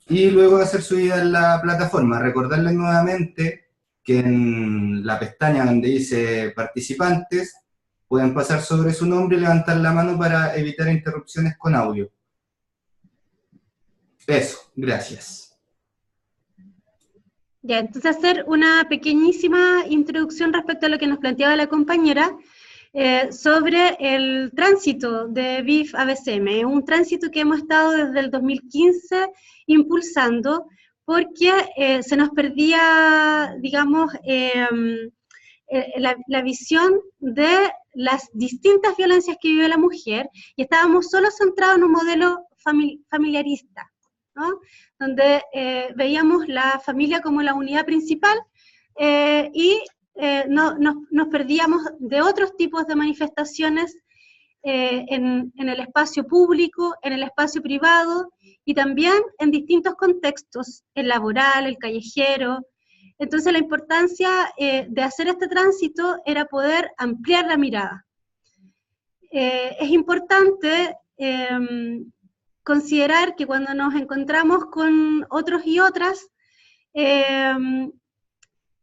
y luego de hacer su vida en la plataforma. Recordarles nuevamente que en la pestaña donde dice participantes, pueden pasar sobre su nombre y levantar la mano para evitar interrupciones con audio. Eso, gracias. Ya, entonces hacer una pequeñísima introducción respecto a lo que nos planteaba la compañera sobre el tránsito de BIF a BCM. Un tránsito que hemos estado desde el 2015 impulsando porque se nos perdía, digamos, la visión de las distintas violencias que vive la mujer y estábamos solo centrados en un modelo familiarista, ¿no? Donde veíamos la familia como la unidad principal y nos perdíamos de otros tipos de manifestaciones en el espacio público, en el espacio privado y también en distintos contextos, el laboral, el callejero. Entonces la importancia de hacer este tránsito era poder ampliar la mirada. Es importante considerar que cuando nos encontramos con otros y otras,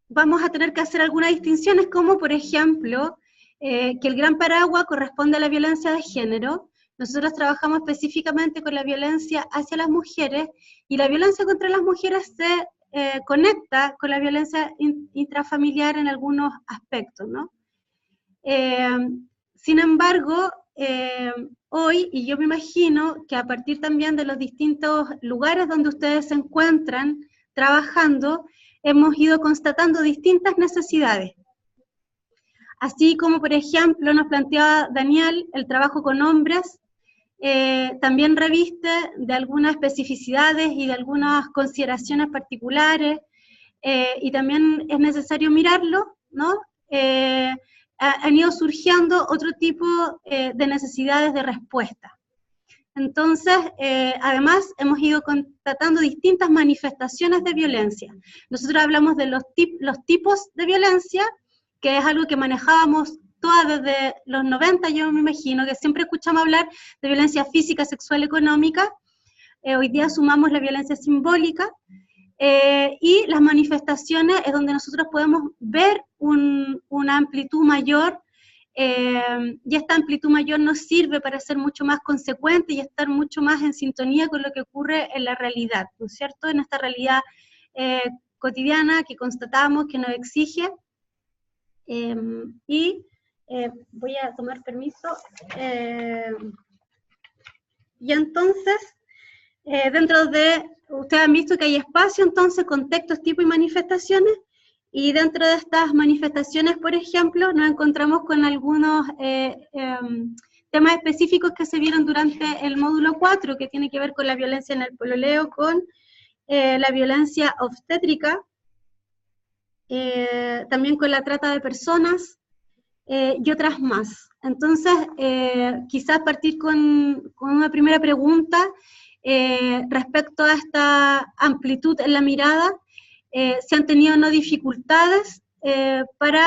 vamos a tener que hacer algunas distinciones, como por ejemplo, que el gran paraguas corresponde a la violencia de género. Nosotros trabajamos específicamente con la violencia hacia las mujeres, y la violencia contra las mujeres se conecta con la violencia intrafamiliar en algunos aspectos, ¿no? Sin embargo, hoy, y yo me imagino que a partir también de los distintos lugares donde ustedes se encuentran trabajando, hemos ido constatando distintas necesidades. Así como, por ejemplo, nos planteaba Daniel, el trabajo con hombres también reviste de algunas especificidades y de algunas consideraciones particulares, y también es necesario mirarlo, ¿no? Han ido surgiendo otro tipo de necesidades de respuesta. Entonces, además, hemos ido constatando distintas manifestaciones de violencia. Nosotros hablamos de los tipos de violencia, que es algo que manejábamos todas desde los 90, yo me imagino, que siempre escuchamos hablar de violencia física, sexual, económica. Hoy día sumamos la violencia simbólica, y las manifestaciones es donde nosotros podemos ver una amplitud mayor, y esta amplitud mayor nos sirve para ser mucho más consecuentes y estar mucho más en sintonía con lo que ocurre en la realidad, ¿no es cierto? En esta realidad cotidiana que constatamos, que nos exige, y voy a tomar permiso, y entonces, dentro de, ustedes han visto que hay espacio, entonces, contextos, tipos y manifestaciones, y dentro de estas manifestaciones, por ejemplo, nos encontramos con algunos temas específicos que se vieron durante el módulo 4, que tiene que ver con la violencia en el pololeo, con la violencia obstétrica, también con la trata de personas, y otras más. Entonces, quizás partir con una primera pregunta respecto a esta amplitud en la mirada. ¿Se han tenido no dificultades para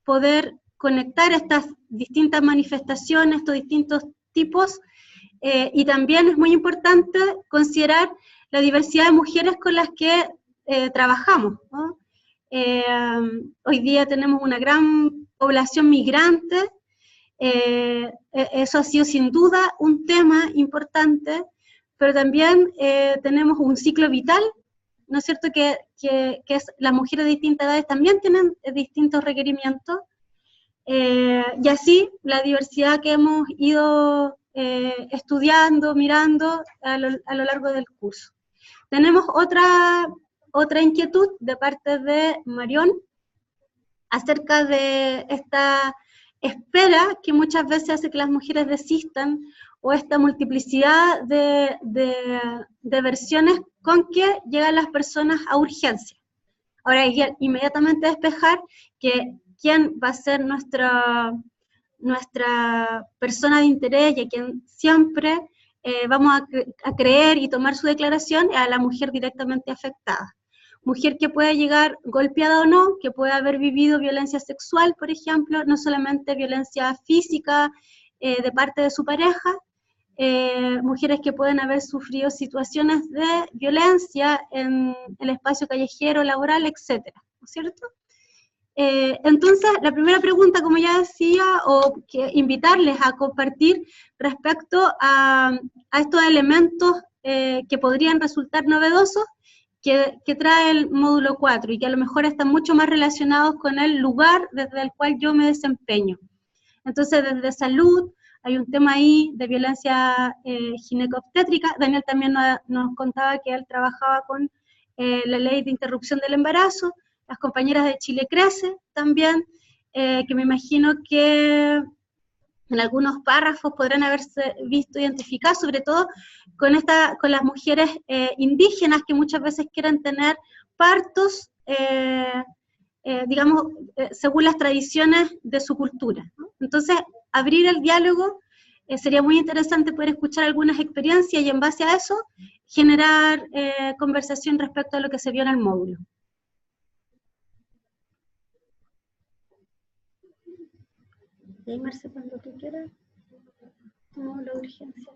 poder conectar estas distintas manifestaciones, estos distintos tipos? Y también es muy importante considerar la diversidad de mujeres con las que trabajamos, ¿no? Hoy día tenemos una gran población migrante, eso ha sido sin duda un tema importante, pero también tenemos un ciclo vital, ¿no es cierto?, que es, las mujeres de distintas edades también tienen distintos requerimientos, y así la diversidad que hemos ido estudiando, mirando a lo largo del curso. Tenemos otra inquietud de parte de Marión acerca de esta espera que muchas veces hace que las mujeres desistan, o esta multiplicidad de versiones con que llegan las personas a urgencia. Ahora hay que inmediatamente despejar que quién va a ser nuestra persona de interés y a quien siempre vamos a creer y tomar su declaración es a la mujer directamente afectada. Mujer que pueda llegar golpeada o no, que pueda haber vivido violencia sexual, por ejemplo, no solamente violencia física de parte de su pareja, mujeres que pueden haber sufrido situaciones de violencia en el espacio callejero, laboral, etcétera, ¿no es cierto? Entonces, la primera pregunta, como ya decía, o que invitarles a compartir respecto a estos elementos que podrían resultar novedosos que trae el módulo 4 y que a lo mejor están mucho más relacionados con el lugar desde el cual yo me desempeño. Entonces, desde salud, hay un tema ahí de violencia ginecobstétrica. Daniel también nos contaba que él trabajaba con la ley de interrupción del embarazo. Las compañeras de Chile Crece también, que me imagino que en algunos párrafos podrán haberse visto identificados, sobre todo con las mujeres indígenas que muchas veces quieren tener partos, digamos, según las tradiciones de su cultura, ¿no? Entonces, abrir el diálogo, sería muy interesante poder escuchar algunas experiencias y en base a eso generar conversación respecto a lo que se vio en el módulo. Y Marce, cuando tú quieras, módulo de urgencia.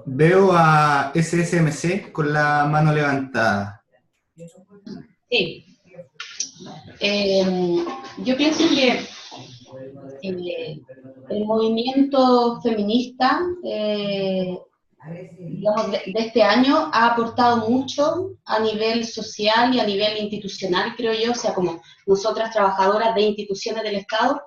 Veo a SSMC con la mano levantada. Sí. Yo pienso que el movimiento feminista, digamos, de este año ha aportado mucho a nivel social y a nivel institucional, creo yo, o sea, como nosotras trabajadoras de instituciones del Estado,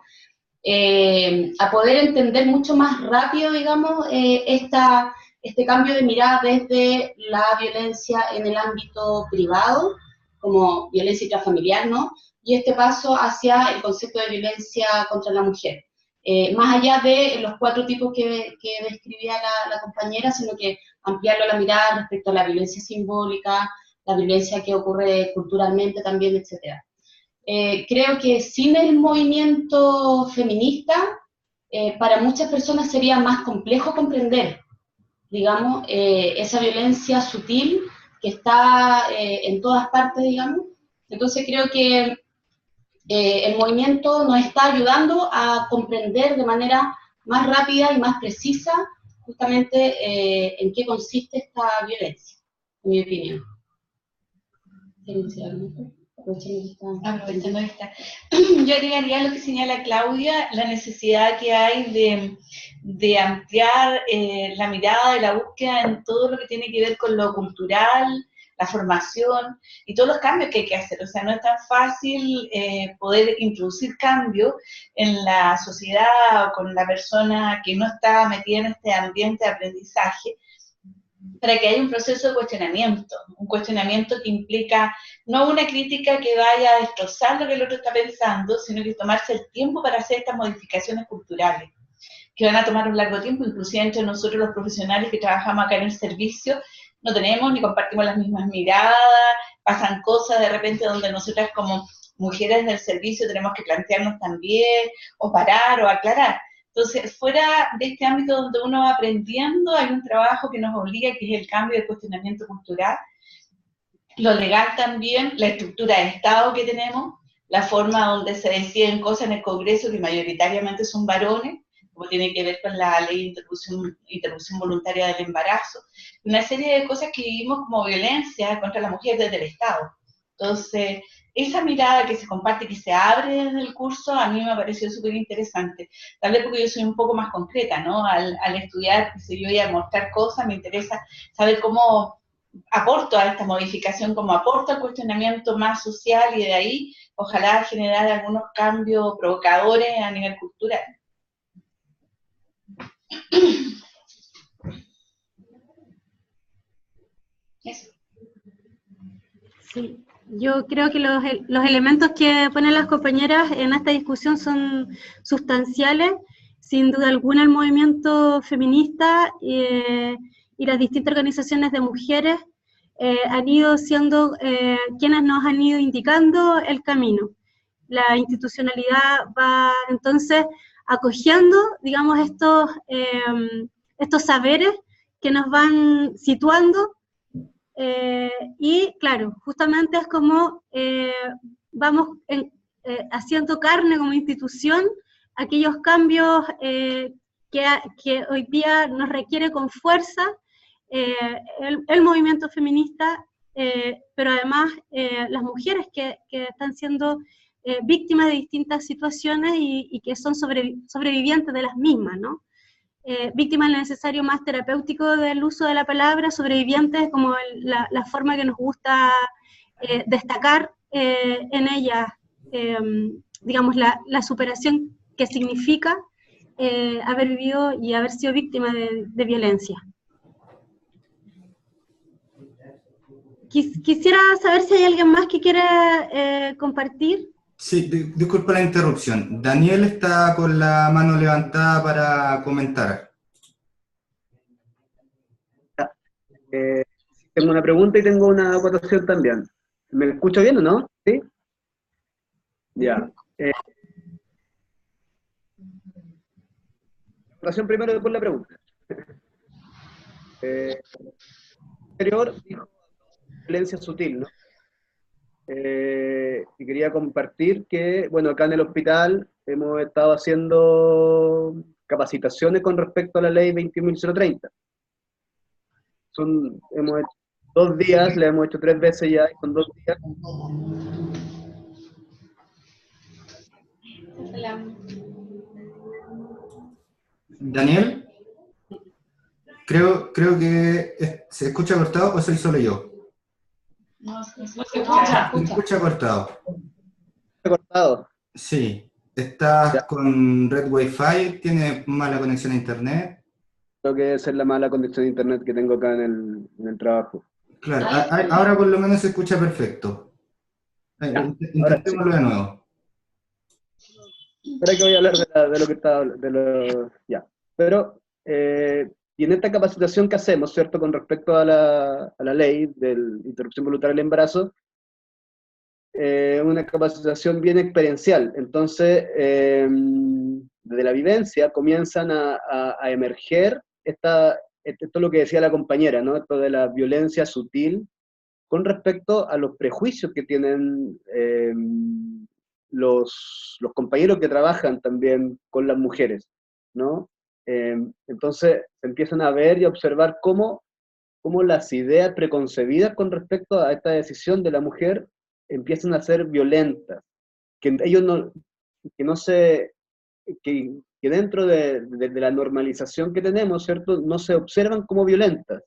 a poder entender mucho más rápido, digamos, este cambio de mirada desde la violencia en el ámbito privado, como violencia intrafamiliar, ¿no? Y este paso hacia el concepto de violencia contra la mujer. Más allá de los 4 tipos que describía la compañera, sino que ampliarlo a la mirada respecto a la violencia simbólica, la violencia que ocurre culturalmente también, etc. Creo que sin el movimiento feminista, para muchas personas sería más complejo comprender, digamos, esa violencia sutil que está en todas partes, digamos. Entonces creo que el movimiento nos está ayudando a comprender de manera más rápida y más precisa justamente en qué consiste esta violencia, en mi opinión. Aprovechando esta. Yo agregaría lo que señala Claudia, la necesidad que hay de ampliar la mirada de la búsqueda en todo lo que tiene que ver con lo cultural, la formación y todos los cambios que hay que hacer. O sea, no es tan fácil poder introducir cambios en la sociedad o con la persona que no está metida en este ambiente de aprendizaje, para que haya un proceso de cuestionamiento, un cuestionamiento que implica no una crítica que vaya a destrozar lo que el otro está pensando, sino que tomarse el tiempo para hacer estas modificaciones culturales, que van a tomar un largo tiempo, inclusive entre nosotros los profesionales que trabajamos acá en el servicio, no tenemos ni compartimos las mismas miradas, pasan cosas de repente donde nosotras como mujeres del servicio tenemos que plantearnos también, o parar, o aclarar. Entonces, fuera de este ámbito donde uno va aprendiendo, hay un trabajo que nos obliga, que es el cambio de cuestionamiento cultural, lo legal también, la estructura de Estado que tenemos, la forma donde se deciden cosas en el Congreso, que mayoritariamente son varones, como tiene que ver con la ley de interrupción voluntaria del embarazo, una serie de cosas que vivimos como violencia contra la mujer desde el Estado. Entonces, esa mirada que se comparte, que se abre desde el curso, a mí me ha parecido súper interesante. Tal vez porque yo soy un poco más concreta, ¿no? Al estudiar, si yo voy a mostrar cosas, me interesa saber cómo aporto a esta modificación, cómo aporto al cuestionamiento más social, y de ahí, ojalá generar algunos cambios provocadores a nivel cultural. Eso. Sí, yo creo que los elementos que ponen las compañeras en esta discusión son sustanciales. Sin duda alguna el movimiento feminista y las distintas organizaciones de mujeres han ido siendo quienes nos han ido indicando el camino. La institucionalidad va entonces acogiendo, digamos, estos saberes que nos van situando. Y claro, justamente es como vamos haciendo carne como institución aquellos cambios que hoy día nos requiere con fuerza el movimiento feminista, pero además las mujeres que están siendo víctimas de distintas situaciones y que son sobrevivientes de las mismas, ¿no? Víctimas del necesario más terapéutico del uso de la palabra, sobrevivientes como la forma que nos gusta destacar en ellas, digamos, la superación que significa haber vivido y haber sido víctima de violencia. Quisiera saber si hay alguien más que quiera compartir. Sí, disculpa la interrupción. Daniel está con la mano levantada para comentar. Tengo una pregunta y tengo una acotación también. ¿Me escucho bien o no? ¿Sí? Ya. La acotación primero y después la pregunta. Anterior dijo violencia sutil, ¿no? Y quería compartir que, bueno, acá en el hospital hemos estado haciendo capacitaciones con respecto a la ley 21.030. Hemos hecho 2 días, la hemos hecho 3 veces ya, y son 2 días. Daniel, creo que se escucha cortado o soy solo yo. No se escucha. Se escucha cortado. Cortado. Sí. ¿Estás Ya. con red Wi-Fi? ¿Tienes mala conexión a internet? Creo que debe ser la mala conexión de internet que tengo acá en el trabajo. Claro, ahora por lo menos se escucha perfecto. Intentémoslo de nuevo. Ahora que voy a hablar de lo que estaba... Ya. Pero, y en esta capacitación que hacemos, ¿cierto?, con respecto a la ley de interrupción voluntaria del embarazo, una capacitación bien experiencial. Entonces, desde la vivencia comienzan a emerger esto es lo que decía la compañera, ¿no? Esto de la violencia sutil con respecto a los prejuicios que tienen los compañeros que trabajan también con las mujeres, ¿no? Entonces, se empiezan a ver y a observar cómo las ideas preconcebidas con respecto a esta decisión de la mujer empiezan a ser violentas, que ellos que dentro de la normalización que tenemos, ¿cierto?, no se observan como violentas,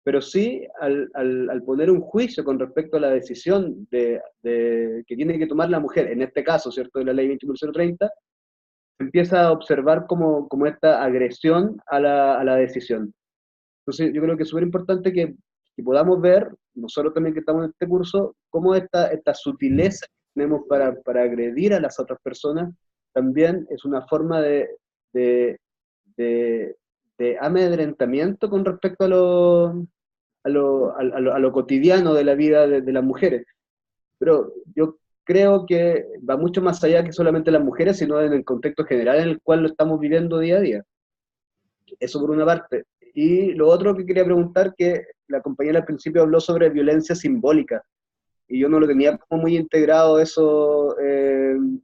pero sí al poner un juicio con respecto a la decisión que tiene que tomar la mujer, en este caso, ¿cierto?, de la ley 21.030, se empieza a observar como esta agresión a la decisión. Entonces, yo creo que es súper importante que podamos ver, nosotros también que estamos en este curso, cómo esta sutileza que tenemos para agredir a las otras personas también es una forma de amedrentamiento con respecto a lo cotidiano de la vida de las mujeres. Pero yo creo que va mucho más allá que solamente las mujeres, sino en el contexto general en el cual lo estamos viviendo día a día. Eso por una parte. Y lo otro que quería preguntar, que la compañera al principio habló sobre violencia simbólica, y yo no lo tenía como muy integrado eso en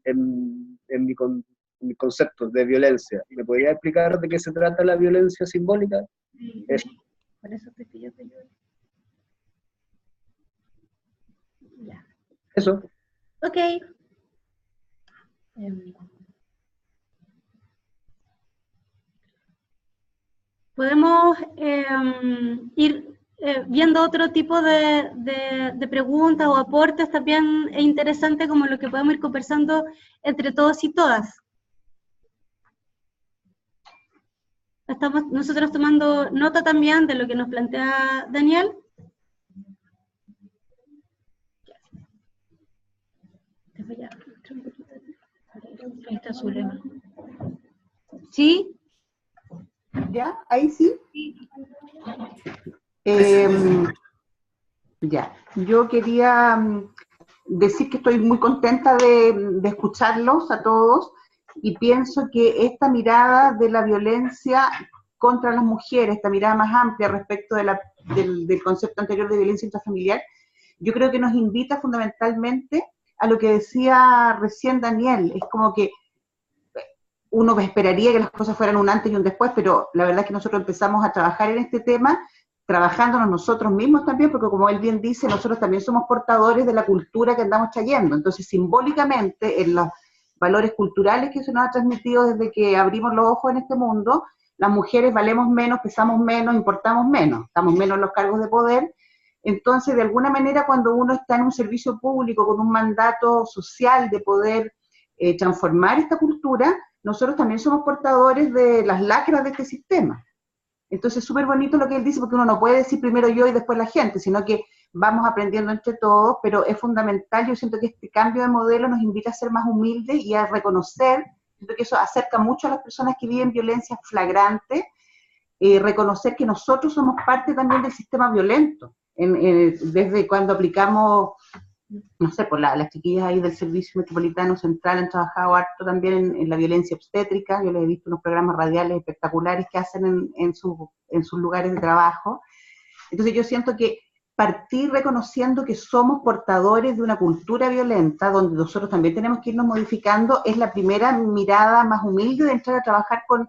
mis conceptos de violencia. ¿Me podría explicar de qué se trata la violencia simbólica? Eso. Por eso te pido que ayude. Ya. Eso. Ok. Podemos ir viendo otro tipo de preguntas o aportes también es interesante, como lo que podemos ir conversando entre todos y todas. Estamos nosotros tomando nota también de lo que nos plantea Daniel. Ahí está su lema. ¿Sí? ¿Ya? ¿Ahí sí? Ya. Yo quería decir que estoy muy contenta de escucharlos a todos y pienso que esta mirada de la violencia contra las mujeres, esta mirada más amplia respecto del concepto anterior de violencia intrafamiliar, yo creo que nos invita fundamentalmente a lo que decía recién Daniel. Es como que uno esperaría que las cosas fueran un antes y un después, pero la verdad es que nosotros empezamos a trabajar en este tema, trabajándonos nosotros mismos también, porque como él bien dice, nosotros también somos portadores de la cultura que andamos trayendo. Entonces, simbólicamente, en los valores culturales que se nos ha transmitido desde que abrimos los ojos en este mundo, las mujeres valemos menos, pesamos menos, importamos menos, estamos menos en los cargos de poder. Entonces, de alguna manera, cuando uno está en un servicio público con un mandato social de poder transformar esta cultura, nosotros también somos portadores de las lacras de este sistema. Entonces, es súper bonito lo que él dice, porque uno no puede decir primero yo y después la gente, sino que vamos aprendiendo entre todos, pero es fundamental, yo siento que este cambio de modelo nos invita a ser más humildes y a reconocer, siento que eso acerca mucho a las personas que viven violencia flagrante, reconocer que nosotros somos parte también del sistema violento, desde cuando aplicamos, no sé, por las chiquillas ahí del Servicio Metropolitano Central han trabajado harto también en la violencia obstétrica, yo les he visto unos programas radiales espectaculares que hacen en sus lugares de trabajo. Entonces yo siento que partir reconociendo que somos portadores de una cultura violenta, donde nosotros también tenemos que irnos modificando, es la primera mirada más humilde de entrar a trabajar con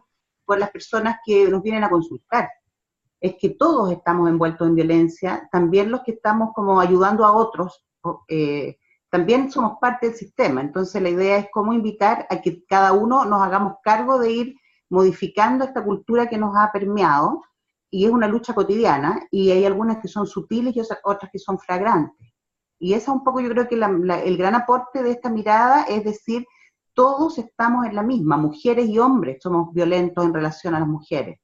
las personas que nos vienen a consultar. Es que todos estamos envueltos en violencia, también los que estamos como ayudando a otros, también somos parte del sistema. Entonces la idea es cómo invitar a que cada uno nos hagamos cargo de ir modificando esta cultura que nos ha permeado, y es una lucha cotidiana, y hay algunas que son sutiles y otras que son flagrantes. Y esa un poco yo creo que el gran aporte de esta mirada es decir, todos estamos en la misma, mujeres y hombres somos violentos en relación a las mujeres.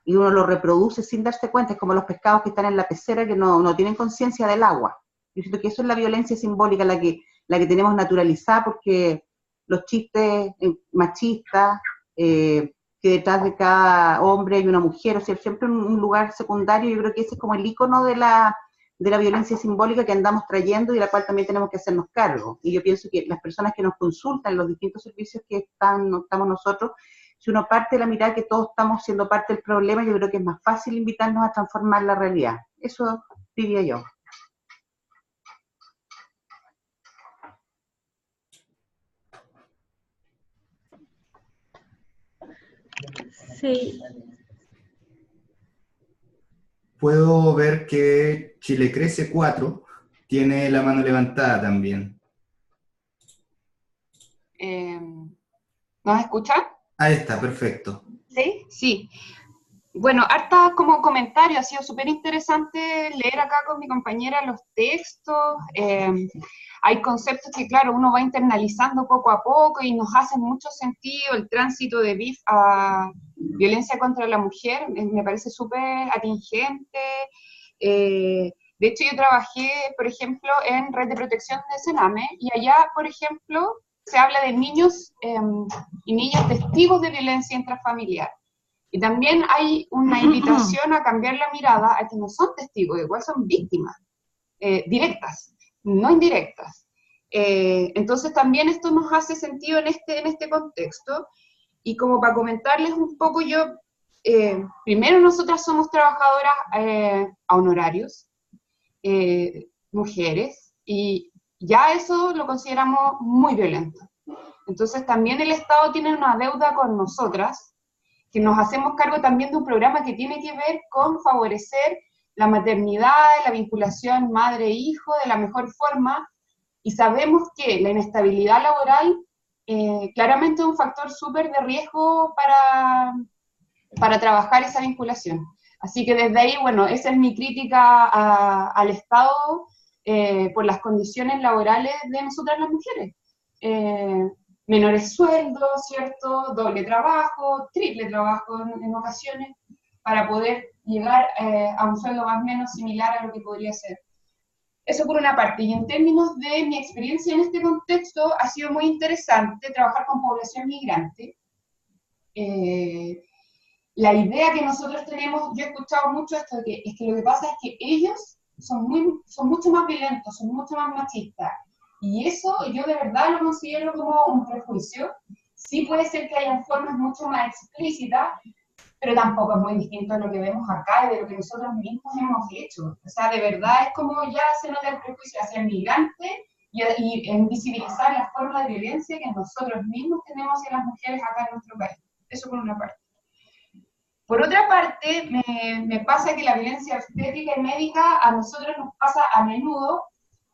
Y uno lo reproduce sin darse cuenta, es como los pescados que están en la pecera que no tienen conciencia del agua. Yo siento que eso es la violencia simbólica, la que tenemos naturalizada, porque los chistes machistas, que detrás de cada hombre hay una mujer, o sea, siempre un lugar secundario, yo creo que ese es como el ícono de la violencia simbólica que andamos trayendo y de la cual también tenemos que hacernos cargo. Y yo pienso que las personas que nos consultan en los distintos servicios que estamos nosotros, si uno parte de la mirada que todos estamos siendo parte del problema, yo creo que es más fácil invitarnos a transformar la realidad. Eso diría yo. Sí. Puedo ver que Chile Crece 4 tiene la mano levantada también. ¿Nos escuchan? Ahí está, perfecto. Sí. Sí. Bueno, harta como comentario, ha sido súper interesante leer acá con mi compañera los textos. Hay conceptos que, claro, uno va internalizando poco a poco y nos hacen mucho sentido. El tránsito de BIF a violencia contra la mujer me parece súper atingente. De hecho, yo trabajé, por ejemplo, en Red de Protección de Sename, y allá, por ejemplo, se habla de niños y niñas testigos de violencia intrafamiliar. Y también hay una invitación a cambiar la mirada a que no son testigos, igual son víctimas directas, no indirectas. Entonces también esto nos hace sentido en este contexto. Y como para comentarles un poco, yo, primero nosotras somos trabajadoras a honorarios, mujeres, y ya eso lo consideramos muy violento. Entonces también el Estado tiene una deuda con nosotras, que nos hacemos cargo también de un programa que tiene que ver con favorecer la maternidad, la vinculación madre-hijo de la mejor forma, y sabemos que la inestabilidad laboral claramente es un factor súper de riesgo para trabajar esa vinculación. Así que desde ahí, bueno, esa es mi crítica al Estado por las condiciones laborales de nosotras las mujeres. Menores sueldos, ¿cierto? Doble trabajo, triple trabajo en ocasiones, para poder llegar a un sueldo más o menos similar a lo que podría ser. Eso por una parte. Y en términos de mi experiencia en este contexto, ha sido muy interesante trabajar con población migrante. La idea que nosotros tenemos, yo he escuchado mucho esto, es que lo que pasa es que ellos son mucho más violentos, son mucho más machistas. Y eso yo de verdad lo considero como un prejuicio. Sí puede ser que hayan formas mucho más explícitas, pero tampoco es muy distinto a lo que vemos acá y de lo que nosotros mismos hemos hecho. O sea, de verdad es como ya se nota el prejuicio hacia el migrante, y en visibilizar las formas de violencia que nosotros mismos tenemos hacia las mujeres acá en nuestro país. Eso por una parte. Por otra parte, me pasa que la violencia obstétrica y médica a nosotros nos pasa a menudo.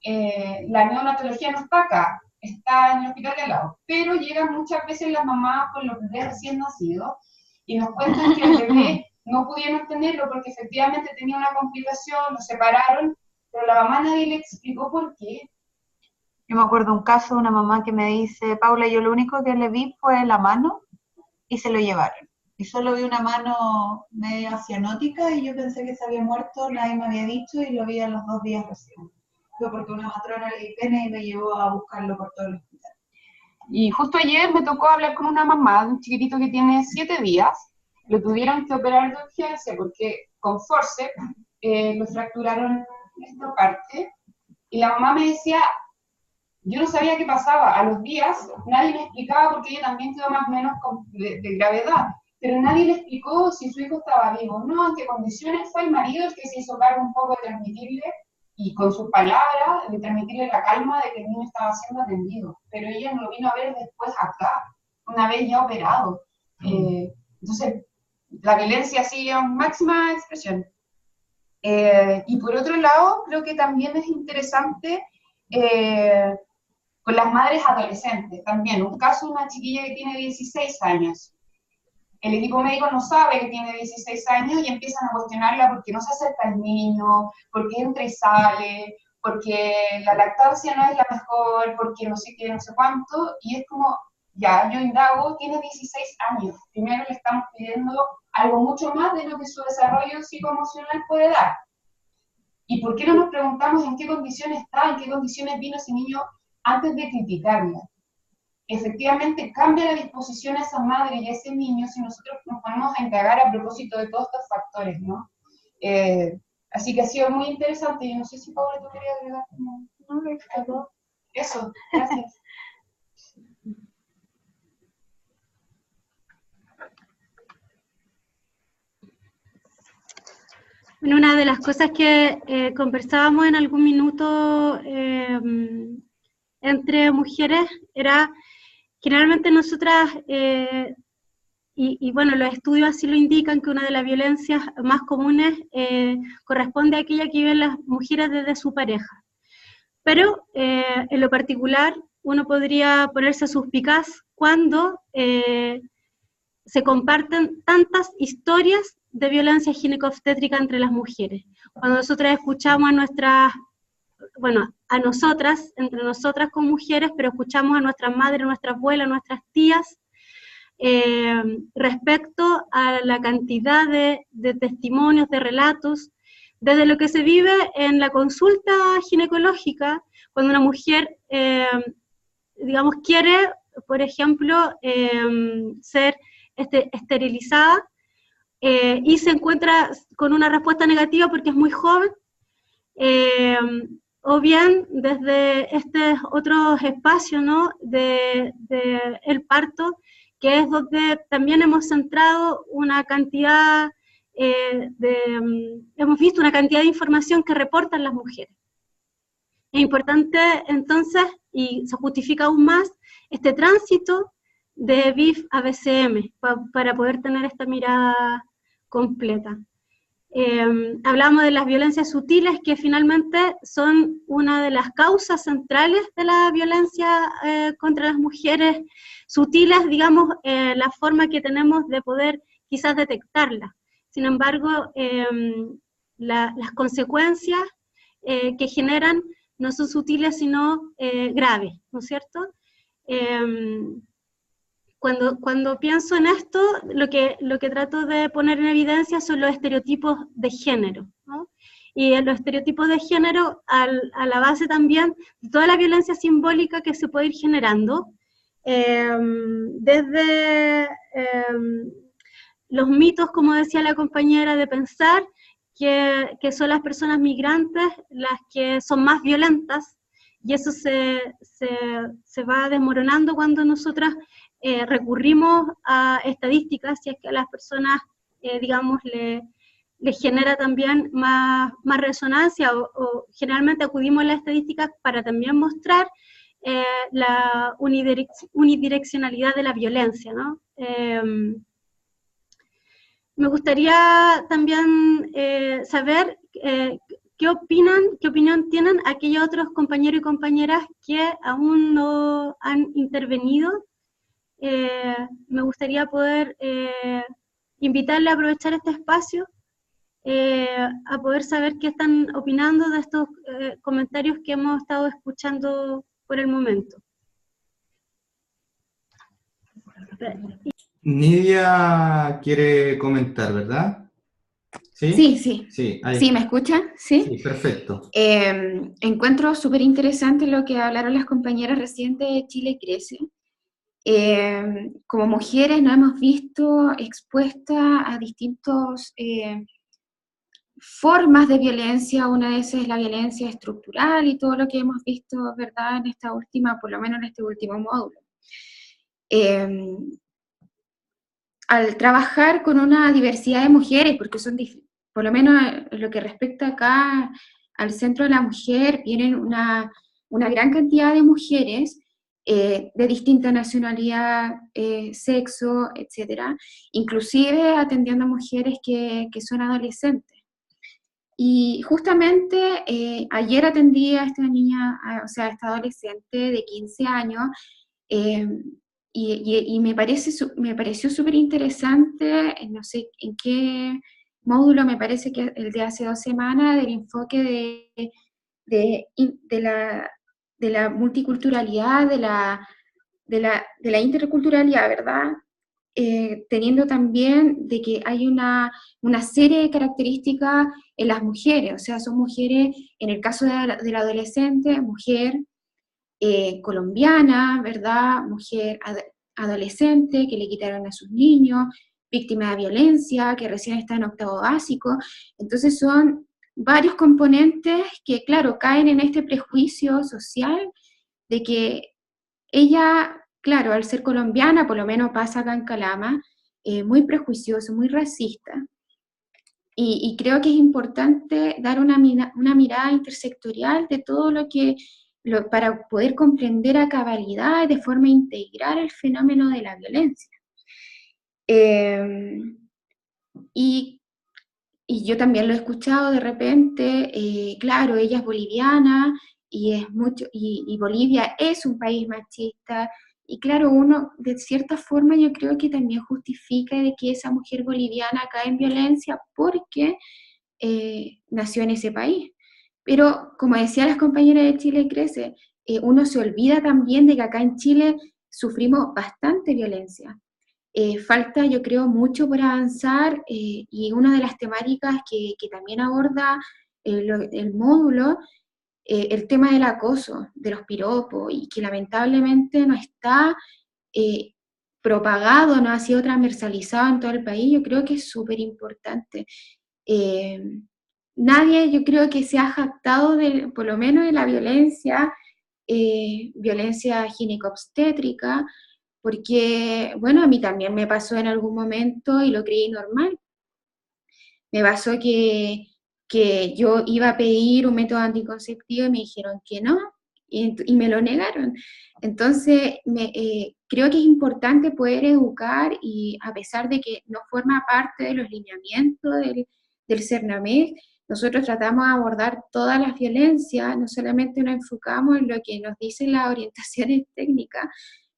La neonatología no está acá, está en el hospital de al lado, pero llegan muchas veces las mamás con los bebés recién nacidos y nos cuentan que el bebé no pudieron tenerlo porque efectivamente tenía una complicación, lo separaron, pero la mamá nadie le explicó por qué. Yo me acuerdo un caso de una mamá que me dice, Paula, yo lo único que le vi fue la mano y se lo llevaron. Y solo vi una mano media cianótica y yo pensé que se había muerto, nadie me había dicho y lo vi a los 2 días recién. Fue porque una matrona le di pena y me llevó a buscarlo por todo el hospital. Y justo ayer me tocó hablar con una mamá de un chiquitito que tiene 7 días, lo tuvieron que operar de urgencia porque con forceps lo fracturaron esta parte, y la mamá me decía, yo no sabía qué pasaba, a los días nadie me explicaba porque ella también quedó más o menos de gravedad, pero nadie le explicó si su hijo estaba vivo, no, en qué condiciones. Fue el marido el que se hizo cargo un poco de transmitirle, y con sus palabras, de transmitirle la calma de que el niño estaba siendo atendido, pero ella no lo vino a ver después acá, una vez ya operado. Entonces, la violencia sigue en máxima expresión. Y por otro lado, creo que también es interesante con las madres adolescentes, también, un caso de una chiquilla que tiene 16 años. El equipo médico no sabe que tiene 16 años y empiezan a cuestionarla porque no se acerca al niño, porque entra y sale, porque la lactancia no es la mejor, porque no sé qué, no sé cuánto, y es como, ya, yo indago, tiene 16 años, primero le estamos pidiendo algo mucho más de lo que su desarrollo psicoemocional puede dar. ¿Y por qué no nos preguntamos en qué condiciones está, en qué condiciones vino ese niño antes de criticarla? Efectivamente cambia la disposición a esa madre y a ese niño si nosotros nos ponemos a indagar a propósito de todos estos factores, ¿no? Así que ha sido muy interesante. Yo no sé si Paula tú querías agregar algo. Eso, gracias. Bueno, una de las cosas que conversábamos en algún minuto entre mujeres era, generalmente nosotras, y bueno, los estudios así lo indican, que una de las violencias más comunes corresponde a aquella que viven las mujeres desde su pareja. Pero en lo particular, uno podría ponerse suspicaz cuando se comparten tantas historias de violencia ginecobstétrica entre las mujeres. Cuando nosotras escuchamos a nuestras, bueno, a nosotras, entre nosotras como mujeres, pero escuchamos a nuestras madres, a nuestras abuelas, a nuestras tías, respecto a la cantidad de testimonios, de relatos, desde lo que se vive en la consulta ginecológica, cuando una mujer, digamos, quiere, por ejemplo, ser esterilizada, y se encuentra con una respuesta negativa porque es muy joven, o bien desde otros espacios, ¿no?, de el parto, que es donde también hemos centrado una cantidad hemos visto una cantidad de información que reportan las mujeres. Es importante entonces, y se justifica aún más, este tránsito de BIF a BCM, para poder tener esta mirada completa. Hablamos de las violencias sutiles, que finalmente son una de las causas centrales de la violencia contra las mujeres. Sutiles, digamos, la forma que tenemos de poder quizás detectarla. Sin embargo, las consecuencias que generan no son sutiles, sino graves, ¿no es cierto? Cuando pienso en esto, lo que trato de poner en evidencia son los estereotipos de género, ¿no? Y los estereotipos de género a la base también de toda la violencia simbólica que se puede ir generando, desde los mitos, como decía la compañera, de pensar que son las personas migrantes las que son más violentas, y eso se va desmoronando cuando nosotras recurrimos a estadísticas, si es que a las personas, digamos, les genera también más resonancia, o generalmente acudimos a las estadísticas para también mostrar la unidireccionalidad de la violencia, ¿no? Me gustaría también saber qué opinión tienen aquellos otros compañeros y compañeras que aún no han intervenido. Me gustaría poder invitarle a aprovechar este espacio, a poder saber qué están opinando de estos comentarios que hemos estado escuchando por el momento. Nidia quiere comentar, ¿verdad? ¿Sí? Sí, sí. Sí, ahí ¿Sí, está. me escuchan? Sí. Sí, perfecto. Encuentro súper interesante lo que hablaron las compañeras recién de Chile Crece. Como mujeres nos hemos visto expuestas a distintas formas de violencia. Una de esas es la violencia estructural y todo lo que hemos visto, ¿verdad?, en esta última, por lo menos en este último módulo. Al trabajar con una diversidad de mujeres, porque son, por lo menos en lo que respecta acá al Centro de la Mujer, vienen una gran cantidad de mujeres de distinta nacionalidad, sexo, etcétera, inclusive atendiendo a mujeres que son adolescentes. Y justamente ayer atendí a esta niña, o sea, a esta adolescente de 15 años, y me pareció súper interesante, no sé en qué módulo, me parece que el de hace 2 semanas, del enfoque de la multiculturalidad, de la interculturalidad, ¿verdad? Teniendo también de que hay una serie de características en las mujeres, o sea, son mujeres, en el caso de la adolescente, mujer colombiana, ¿verdad? Mujer adolescente que le quitaron a sus niños, víctima de violencia, que recién está en 8º básico. Entonces son varios componentes que, claro, caen en este prejuicio social de que ella, claro, al ser colombiana, por lo menos pasa acá en Calama, muy prejuicioso, muy racista. Y creo que es importante dar una mirada intersectorial de todo lo que, para poder comprender a cabalidad y de forma integral el fenómeno de la violencia. Y yo también lo he escuchado de repente, claro, ella es boliviana y Bolivia es un país machista, y claro, uno de cierta forma yo creo que también justifica de que esa mujer boliviana cae en violencia porque nació en ese país. Pero como decían las compañeras de Chile Crece, uno se olvida también de que acá en Chile sufrimos bastante violencia. Falta, yo creo, mucho por avanzar, y una de las temáticas que también aborda el módulo, el tema del acoso, de los piropos, y que lamentablemente no está propagado, no ha sido transversalizado en todo el país. Yo creo que es súper importante. Nadie, yo creo, que se ha jactado por lo menos de la violencia ginecobstétrica, porque, bueno, a mí también me pasó en algún momento y lo creí normal. Me pasó que yo iba a pedir un método anticonceptivo y me dijeron que no, y me lo negaron. Entonces, creo que es importante poder educar, y a pesar de que no forma parte de los lineamientos del CERNAMEC, nosotros tratamos de abordar todas las violencias, no solamente nos enfocamos en lo que nos dicen las orientaciones técnicas,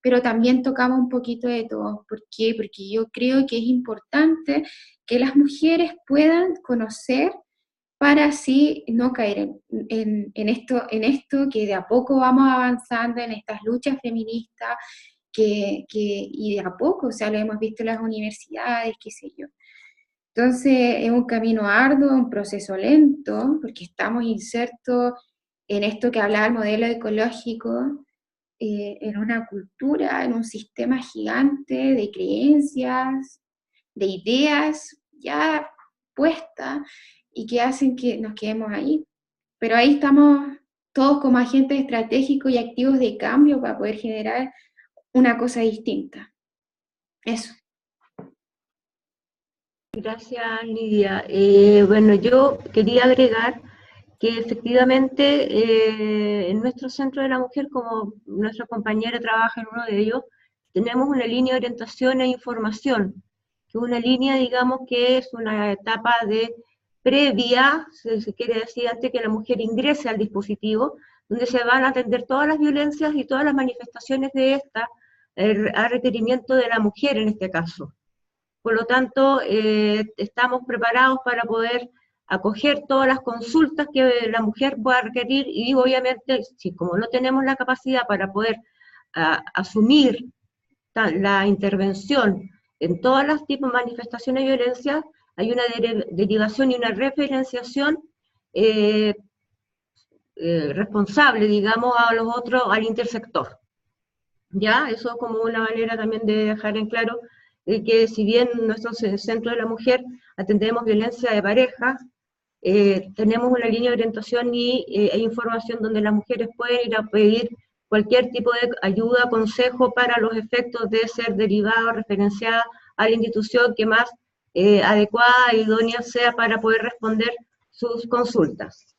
pero también tocamos un poquito de todo. ¿Por qué? Porque yo creo que es importante que las mujeres puedan conocer para así no caer en esto que de a poco vamos avanzando en estas luchas feministas, y de a poco, o sea, lo hemos visto en las universidades, qué sé yo. Entonces es un camino arduo, un proceso lento, porque estamos insertos en esto que hablaba el modelo ecológico, en una cultura, en un sistema gigante de creencias, de ideas ya puestas, y que hacen que nos quedemos ahí. Pero ahí estamos todos como agentes estratégicos y activos de cambio para poder generar una cosa distinta. Eso. Gracias, Lidia. Bueno, yo quería agregar que efectivamente en nuestro Centro de la Mujer, como nuestra compañera trabaja en uno de ellos, tenemos una línea de orientación e información, que es una línea, digamos, que es una etapa de previa, se quiere decir, antes que la mujer ingrese al dispositivo, donde se van a atender todas las violencias y todas las manifestaciones de esta, a requerimiento de la mujer en este caso. Por lo tanto, estamos preparados para poder acoger todas las consultas que la mujer pueda requerir y obviamente, si como no tenemos la capacidad para poder asumir la intervención en todas las tipos de manifestaciones de violencia, hay una derivación y una referenciación responsable, digamos, a los otros, al intersector. ¿Ya? Eso es como una manera también de dejar en claro que si bien en nuestro Centro de la Mujer atendemos violencia de pareja, tenemos una línea de orientación e información donde las mujeres pueden ir a pedir cualquier tipo de ayuda, consejo para los efectos de ser derivada, referenciada a la institución que más adecuada e idónea sea para poder responder sus consultas.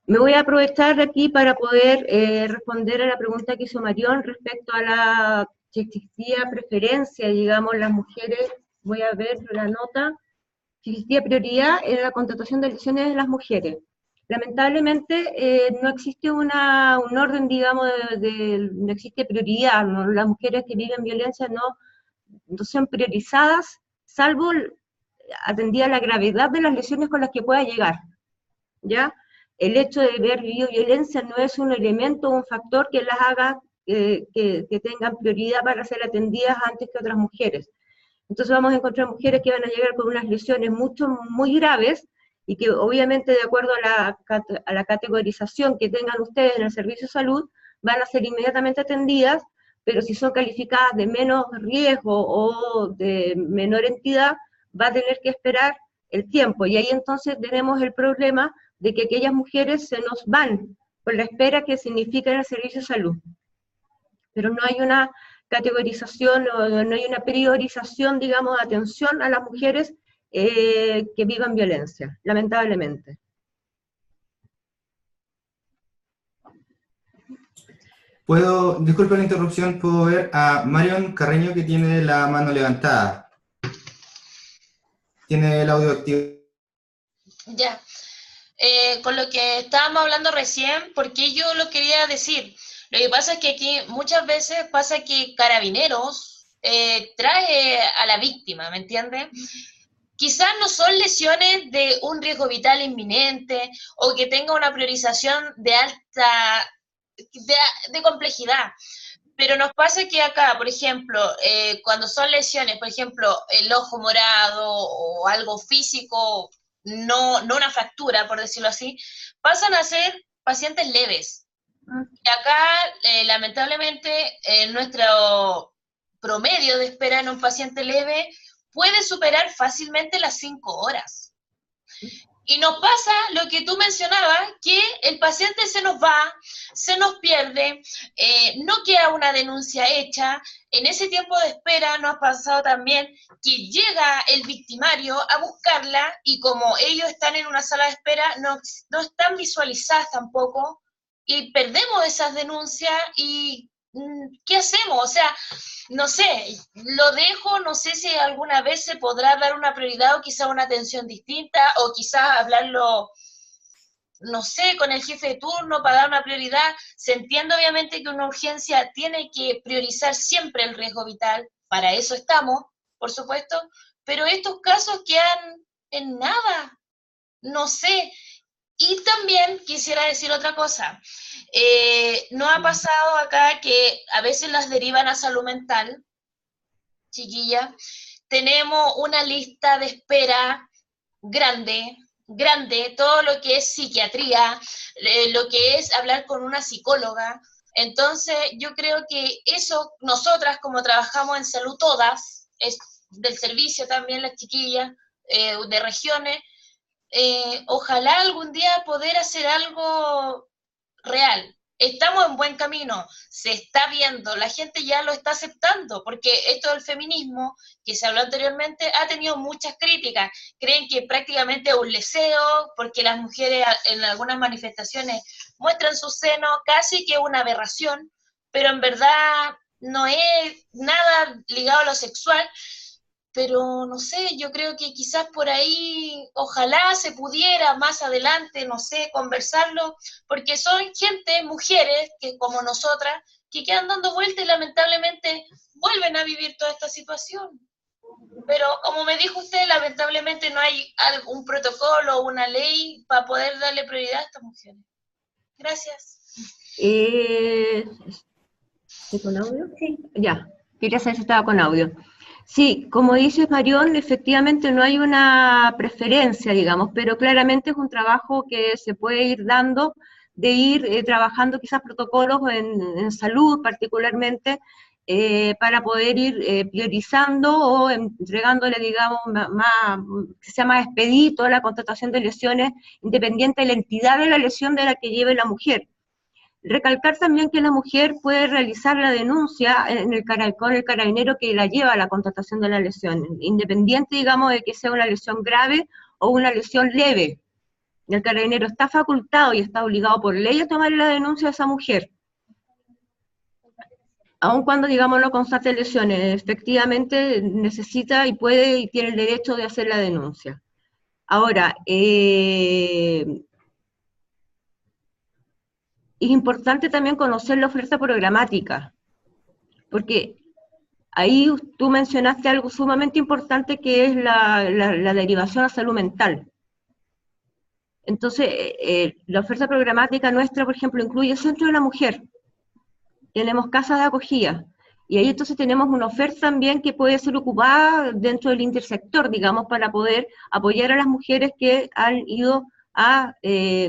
Me voy a aprovechar de aquí para poder responder a la pregunta que hizo Marión respecto a la si existía preferencia, digamos, las mujeres, voy a ver la nota, si existía prioridad en la contratación de lesiones de las mujeres. Lamentablemente no existe un orden, digamos, no existe prioridad, ¿no? Las mujeres que viven violencia no son priorizadas, salvo atendida la gravedad de las lesiones con las que pueda llegar, ¿ya? El hecho de haber vivido violencia no es un elemento, un factor que las haga que tengan prioridad para ser atendidas antes que otras mujeres. Entonces vamos a encontrar mujeres que van a llegar con unas lesiones muy graves y que obviamente de acuerdo a la categorización que tengan ustedes en el servicio de salud, van a ser inmediatamente atendidas, pero si son calificadas de menos riesgo o de menor entidad, va a tener que esperar el tiempo. Y ahí entonces tenemos el problema de que aquellas mujeres se nos van por la espera que significa en el servicio de salud. Pero no hay una categorización, no hay una priorización, digamos, de atención a las mujeres que vivan violencia, lamentablemente. Disculpe la interrupción, puedo ver a Marion Carreño que tiene la mano levantada. Tiene el audio activo. Ya. Con lo que estábamos hablando recién, porque yo lo quería decir. Lo que pasa es que aquí muchas veces pasa que Carabineros trae a la víctima, ¿me entiendes? Quizás no son lesiones de un riesgo vital inminente o que tenga una priorización de alta, de complejidad. Pero nos pasa que acá, por ejemplo, cuando son lesiones, por ejemplo, el ojo morado o algo físico, no una fractura, por decirlo así, pasan a ser pacientes leves. Y acá, lamentablemente, nuestro promedio de espera en un paciente leve puede superar fácilmente las 5 horas. Y nos pasa lo que tú mencionabas, que el paciente se nos va, se nos pierde, no queda una denuncia hecha. En ese tiempo de espera nos ha pasado también que llega el victimario a buscarla y como ellos están en una sala de espera, no están visualizadas tampoco y perdemos esas denuncias y ¿qué hacemos? O sea, no sé, lo dejo, no sé si alguna vez se podrá dar una prioridad o quizá una atención distinta o quizás hablarlo, no sé, con el jefe de turno para dar una prioridad. Se entiende obviamente que una urgencia tiene que priorizar siempre el riesgo vital, para eso estamos, por supuesto, pero estos casos quedan en nada, no sé. Y también quisiera decir otra cosa. ¿No ha pasado acá que a veces las derivan a salud mental, chiquilla? Tenemos una lista de espera grande, todo lo que es psiquiatría, lo que es hablar con una psicóloga. Entonces, yo creo que eso, nosotras como trabajamos en salud todas, es del servicio también las chiquillas de regiones, ojalá algún día poder hacer algo real, estamos en buen camino, se está viendo, la gente ya lo está aceptando, porque esto del feminismo, que se habló anteriormente, ha tenido muchas críticas. Creen que prácticamente es un leseo, porque las mujeres en algunas manifestaciones muestran su seno, casi que una aberración, pero en verdad no es nada ligado a lo sexual. Pero no sé, yo creo que quizás por ahí, ojalá se pudiera más adelante, no sé, conversarlo, porque son gente, mujeres, que como nosotras, que quedan dando vueltas y lamentablemente vuelven a vivir toda esta situación. Pero como me dijo usted, lamentablemente no hay un protocolo o una ley para poder darle prioridad a estas mujeres. Gracias. ¿Estoy con audio? Sí. Ya, quería saber si estaba con audio. Sí, como dices, Marión, efectivamente no hay una preferencia, digamos, pero claramente es un trabajo que se puede ir dando, de ir trabajando quizás protocolos en salud particularmente, para poder ir priorizando o entregándole, digamos, que sea más expedito la constatación de lesiones, independiente de la entidad de la lesión de la que lleve la mujer. Recalcar también que la mujer puede realizar la denuncia con el carabinero que la lleva a la constatación de la lesión, independiente, digamos, de que sea una lesión grave o una lesión leve. El carabinero está facultado y está obligado por ley a tomar la denuncia de esa mujer. Aun cuando, digamos, no constate lesiones, efectivamente necesita y puede y tiene el derecho de hacer la denuncia. Ahora, es importante también conocer la oferta programática, porque ahí tú mencionaste algo sumamente importante que es la derivación a salud mental. Entonces, la oferta programática nuestra, por ejemplo, incluye Centro de la Mujer, tenemos casas de acogida, y ahí entonces tenemos una oferta también que puede ser ocupada dentro del intersector, digamos, para poder apoyar a las mujeres que han ido a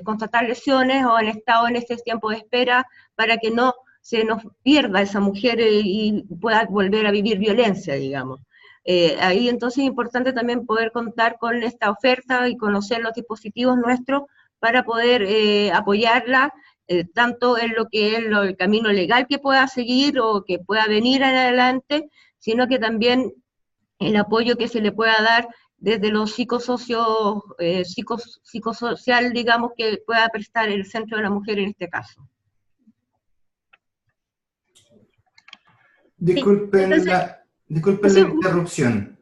constatar lesiones o han estado en este tiempo de espera para que no se nos pierda esa mujer y pueda volver a vivir violencia, digamos. Ahí entonces es importante también poder contar con esta oferta y conocer los dispositivos nuestros para poder apoyarla, tanto en lo que es el camino legal que pueda seguir o que pueda venir adelante, sino que también el apoyo que se le pueda dar desde lo psicosocial, digamos, que pueda prestar el Centro de la Mujer en este caso. Disculpen, entonces, la interrupción.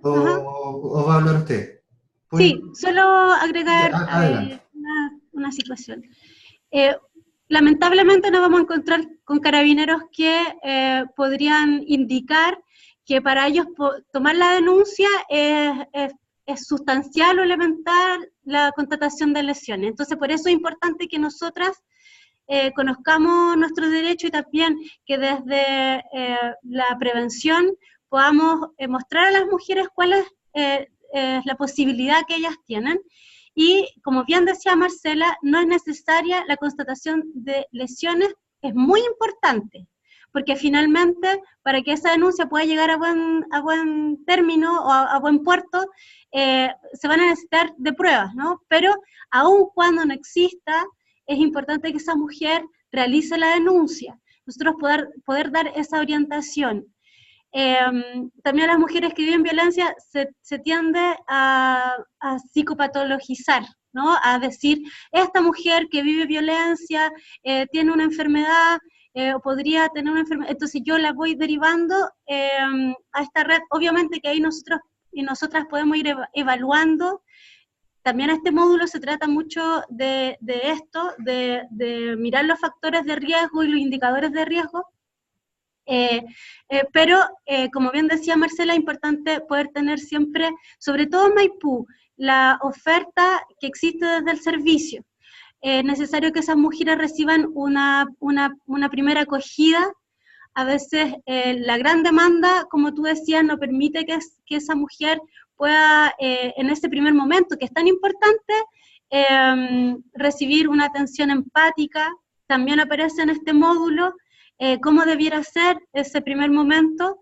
¿O va a hablar usted? Sí, solo agregar una situación. Lamentablemente nos vamos a encontrar con carabineros que podrían indicar que para ellos tomar la denuncia es sustancial o elemental la constatación de lesiones. Entonces, por eso es importante que nosotras conozcamos nuestros derechos y también que desde la prevención podamos mostrar a las mujeres cuál es la posibilidad que ellas tienen. Y como bien decía Marcela, no es necesaria la constatación de lesiones, es muy importante, porque finalmente para que esa denuncia pueda llegar a buen término o a buen puerto, se van a necesitar de pruebas, ¿no? Pero aun cuando no exista, es importante que esa mujer realice la denuncia, nosotros poder dar esa orientación. También a las mujeres que viven violencia se tiende a psicopatologizar, ¿no? A decir, esta mujer que vive violencia tiene una enfermedad, o podría tener una enfermedad, entonces yo la voy derivando a esta red. Obviamente que ahí nosotros y nosotras podemos ir evaluando. También este módulo se trata mucho de esto, de mirar los factores de riesgo y los indicadores de riesgo. Pero, como bien decía Marcela, es importante poder tener siempre, sobre todo en Maipú, la oferta que existe desde el servicio. Es necesario que esas mujeres reciban una primera acogida. A veces la gran demanda, como tú decías, no permite que esa mujer pueda, en ese primer momento, que es tan importante, recibir una atención empática. También aparece en este módulo cómo debiera ser ese primer momento,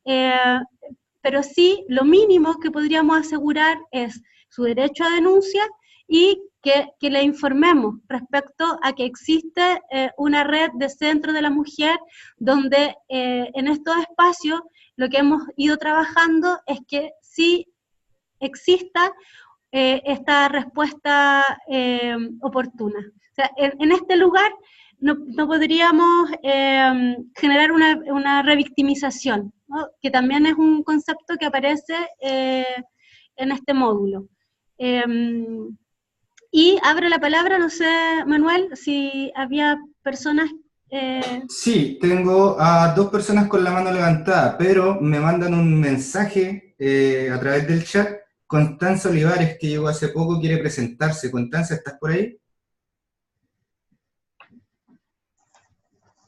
pero sí, lo mínimo que podríamos asegurar es su derecho a denuncia y que le informemos respecto a que existe una red de centros de la mujer donde en estos espacios lo que hemos ido trabajando es que sí exista esta respuesta oportuna. O sea, en este lugar no podríamos generar una revictimización, ¿no? Que también es un concepto que aparece en este módulo. Y abro la palabra, no sé, Manuel, si había personas... Sí, tengo a 2 personas con la mano levantada, pero me mandan un mensaje a través del chat. Constanza Olivares, que llegó hace poco, quiere presentarse. Constanza, ¿estás por ahí?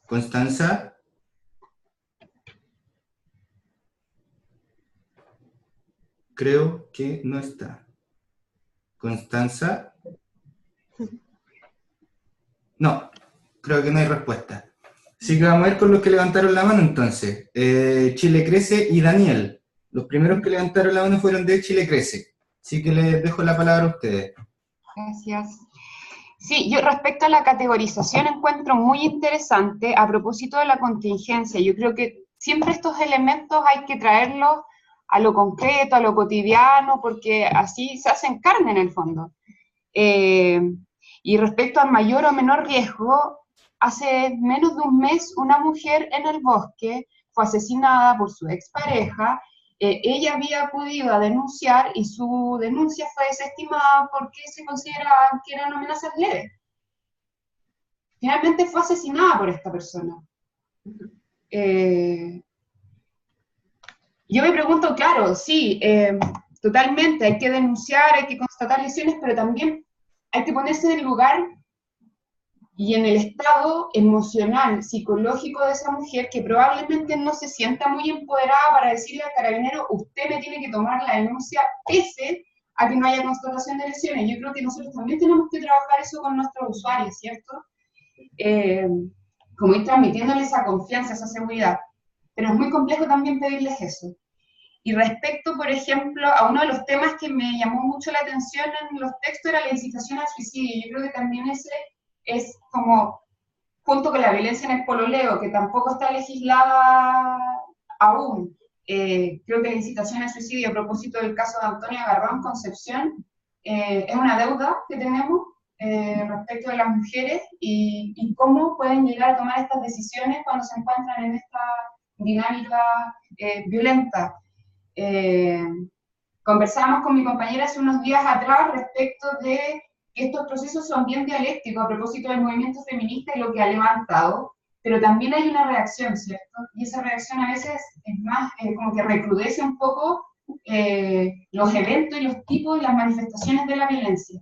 Constanza. Creo que no está. Constanza. No, creo que no hay respuesta. Así que vamos a ir con los que levantaron la mano entonces. Chile Crece y Daniel. Los primeros que levantaron la mano fueron de Chile Crece. Así que les dejo la palabra a ustedes. Gracias. Sí, yo respecto a la categorización encuentro muy interesante a propósito de la contingencia. Yo creo que siempre estos elementos hay que traerlos a lo concreto, a lo cotidiano, porque así se hacen carne en el fondo. Y respecto al mayor o menor riesgo, hace menos de un mes una mujer en el bosque fue asesinada por su expareja. Ella había acudido a denunciar y su denuncia fue desestimada porque se consideraban que eran amenazas leves. Finalmente fue asesinada por esta persona. Yo me pregunto, claro, sí, totalmente, hay que denunciar, hay que constatar lesiones, pero también hay que ponerse en el lugar y en el estado emocional, psicológico de esa mujer, que probablemente no se sienta muy empoderada para decirle al carabinero, usted me tiene que tomar la denuncia pese a que no haya constatación de lesiones. Yo creo que nosotros también tenemos que trabajar eso con nuestros usuarios, ¿cierto? Como ir transmitiéndoles esa confianza, esa seguridad. Pero es muy complejo también pedirles eso. Y respecto, por ejemplo, a uno de los temas que me llamó mucho la atención en los textos era la incitación al suicidio. Yo creo que también ese es como, junto con la violencia en el pololeo, que tampoco está legislada aún, creo que la incitación al suicidio, a propósito del caso de Antonia Garrón Concepción, es una deuda que tenemos respecto de las mujeres y cómo pueden llegar a tomar estas decisiones cuando se encuentran en esta dinámica violenta. Conversábamos con mi compañera hace unos días atrás respecto de que estos procesos son bien dialécticos a propósito del movimiento feminista y lo que ha levantado, pero también hay una reacción, ¿cierto? Y esa reacción a veces es más, como que recrudece un poco los eventos y los tipos y las manifestaciones de la violencia.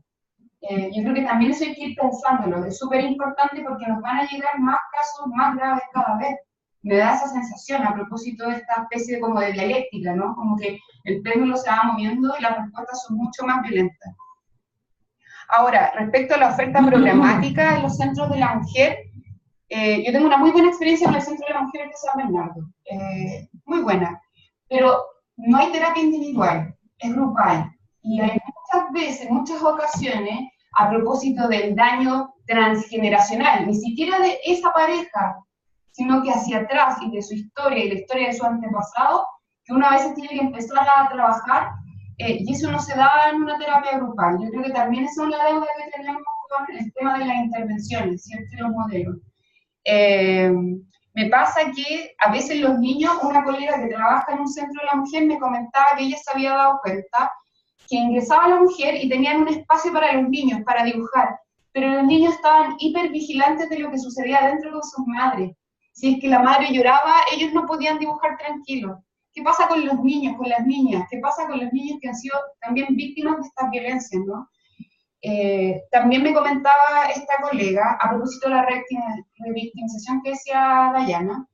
Yo creo que también eso hay que ir pensándolo, es súper importante porque nos van a llegar más casos más graves cada vez. Me da esa sensación a propósito de esta especie como de dialéctica, ¿no? Como que el péndulo se va moviendo y las respuestas son mucho más violentas. Ahora, respecto a la oferta programática en los centros de la mujer, yo tengo una muy buena experiencia en el Centro de la Mujer de San Bernardo, muy buena, pero no hay terapia individual, es grupal, y hay muchas veces, muchas ocasiones, a propósito del daño transgeneracional, ni siquiera de esa pareja, sino que hacia atrás y de su historia y la historia de su antepasado, que uno a veces tiene que empezar a trabajar, y eso no se da en una terapia grupal. Yo creo que también esa es una deuda que tenemos con el tema de las intervenciones, ¿cierto? Y los modelos. Me pasa que a veces los niños, una colega que trabaja en un centro de la mujer me comentaba que ella se había dado cuenta que ingresaba la mujer y tenían un espacio para los niños, para dibujar, pero los niños estaban hipervigilantes de lo que sucedía dentro con sus madres. Si es que la madre lloraba, ellos no podían dibujar tranquilos. ¿Qué pasa con los niños, con las niñas? ¿Qué pasa con los niños que han sido también víctimas de estas violencias, ¿no? También me comentaba esta colega, a propósito de la revictimización que decía Dayana,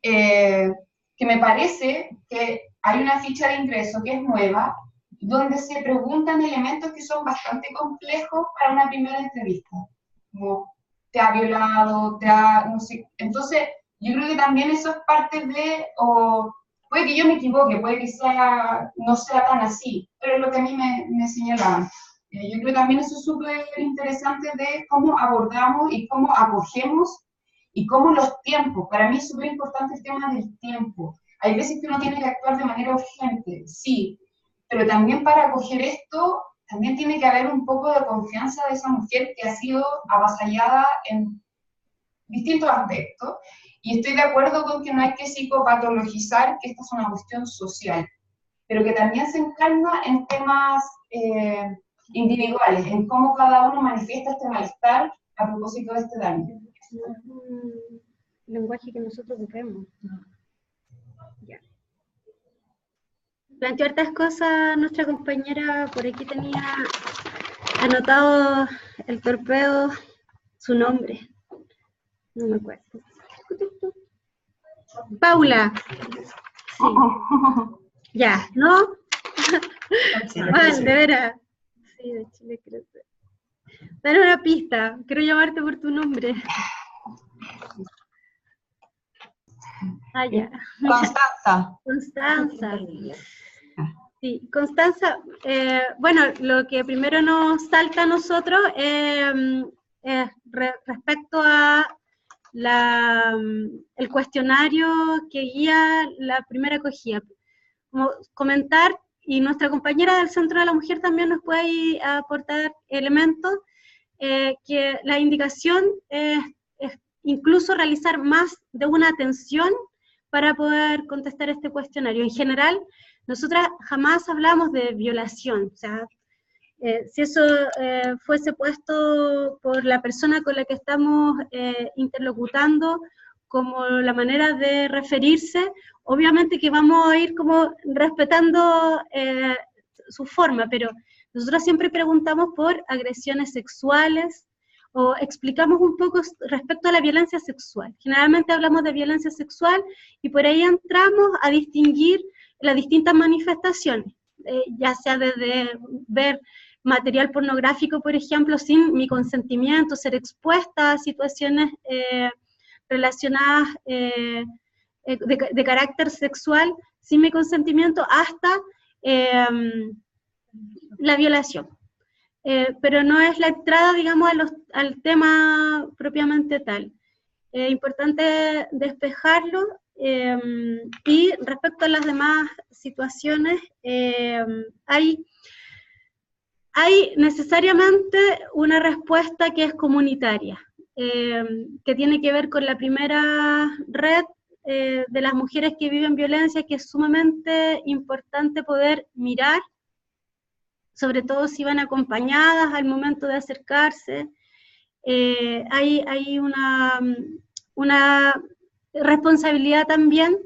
que me parece que hay una ficha de ingreso que es nueva, donde se preguntan elementos que son bastante complejos para una primera entrevista, como te ha violado, no sé. Entonces, yo creo que también eso es parte de, o puede que yo me equivoque, puede que no sea tan así, pero es lo que a mí me señalaban. Yo creo que también eso es súper interesante de cómo abordamos y cómo acogemos y cómo los tiempos. Para mí es súper importante el tema del tiempo. Hay veces que uno tiene que actuar de manera urgente, sí, pero también para acoger esto, también tiene que haber un poco de confianza de esa mujer que ha sido avasallada en distintos aspectos. Y estoy de acuerdo con que no hay que psicopatologizar, que esta es una cuestión social, pero que también se encarna en temas individuales, en cómo cada uno manifiesta este malestar a propósito de este daño. Es un lenguaje que nosotros vemos. Ya. Planteó hartas cosas nuestra compañera, por aquí tenía anotado el torpedo, su nombre. No me acuerdo. Paula. Sí. Ya, ¿no? Mal, de veras. Sí, de Chile creo que. Dale una pista, quiero llamarte por tu nombre. Ah, ya. Constanza. Constanza. Sí, Constanza, bueno, lo que primero nos salta a nosotros respecto a el cuestionario que guía la primera acogida. Como comentar, y nuestra compañera del Centro de la Mujer también nos puede aportar elementos, que la indicación es incluso realizar más de una atención para poder contestar este cuestionario. En general, nosotras jamás hablamos de violación, o sea, si eso fuese puesto por la persona con la que estamos interlocutando como la manera de referirse, obviamente que vamos a ir como respetando su forma, pero nosotros siempre preguntamos por agresiones sexuales o explicamos un poco respecto a la violencia sexual. Generalmente hablamos de violencia sexual y por ahí entramos a distinguir las distintas manifestaciones, ya sea desde ver material pornográfico, por ejemplo, sin mi consentimiento, ser expuesta a situaciones relacionadas de carácter sexual sin mi consentimiento, hasta la violación. Pero no es la entrada, digamos, al tema propiamente tal. Importante despejarlo. Y respecto a las demás situaciones, hay necesariamente una respuesta que es comunitaria, que tiene que ver con la primera red de las mujeres que viven violencia, que es sumamente importante poder mirar, sobre todo si van acompañadas al momento de acercarse. Hay una responsabilidad también,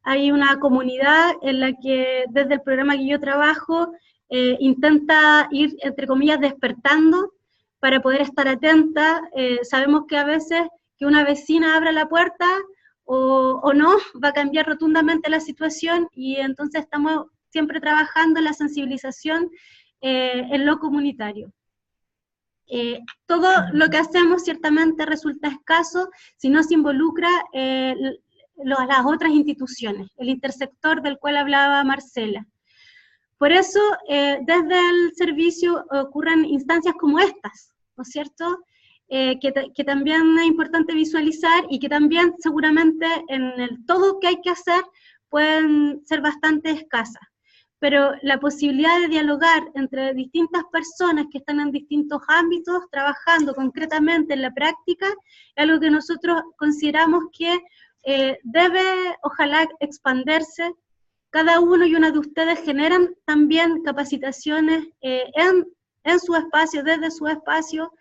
hay una comunidad en la que desde el programa que yo trabajo intenta ir, entre comillas, despertando para poder estar atenta. Sabemos que a veces que una vecina abra la puerta o no, va a cambiar rotundamente la situación, y entonces estamos siempre trabajando en la sensibilización en lo comunitario. Todo lo que hacemos ciertamente resulta escaso si no se involucra las otras instituciones, el intersector del cual hablaba Marcela. Por eso, desde el servicio ocurren instancias como estas, ¿no es cierto?, que también es importante visualizar y que también seguramente en el todo que hay que hacer pueden ser bastante escasas. Pero la posibilidad de dialogar entre distintas personas que están en distintos ámbitos, trabajando concretamente en la práctica, es algo que nosotros consideramos que debe, ojalá, expandirse. Cada uno y una de ustedes generan también capacitaciones en su espacio, desde su espacio,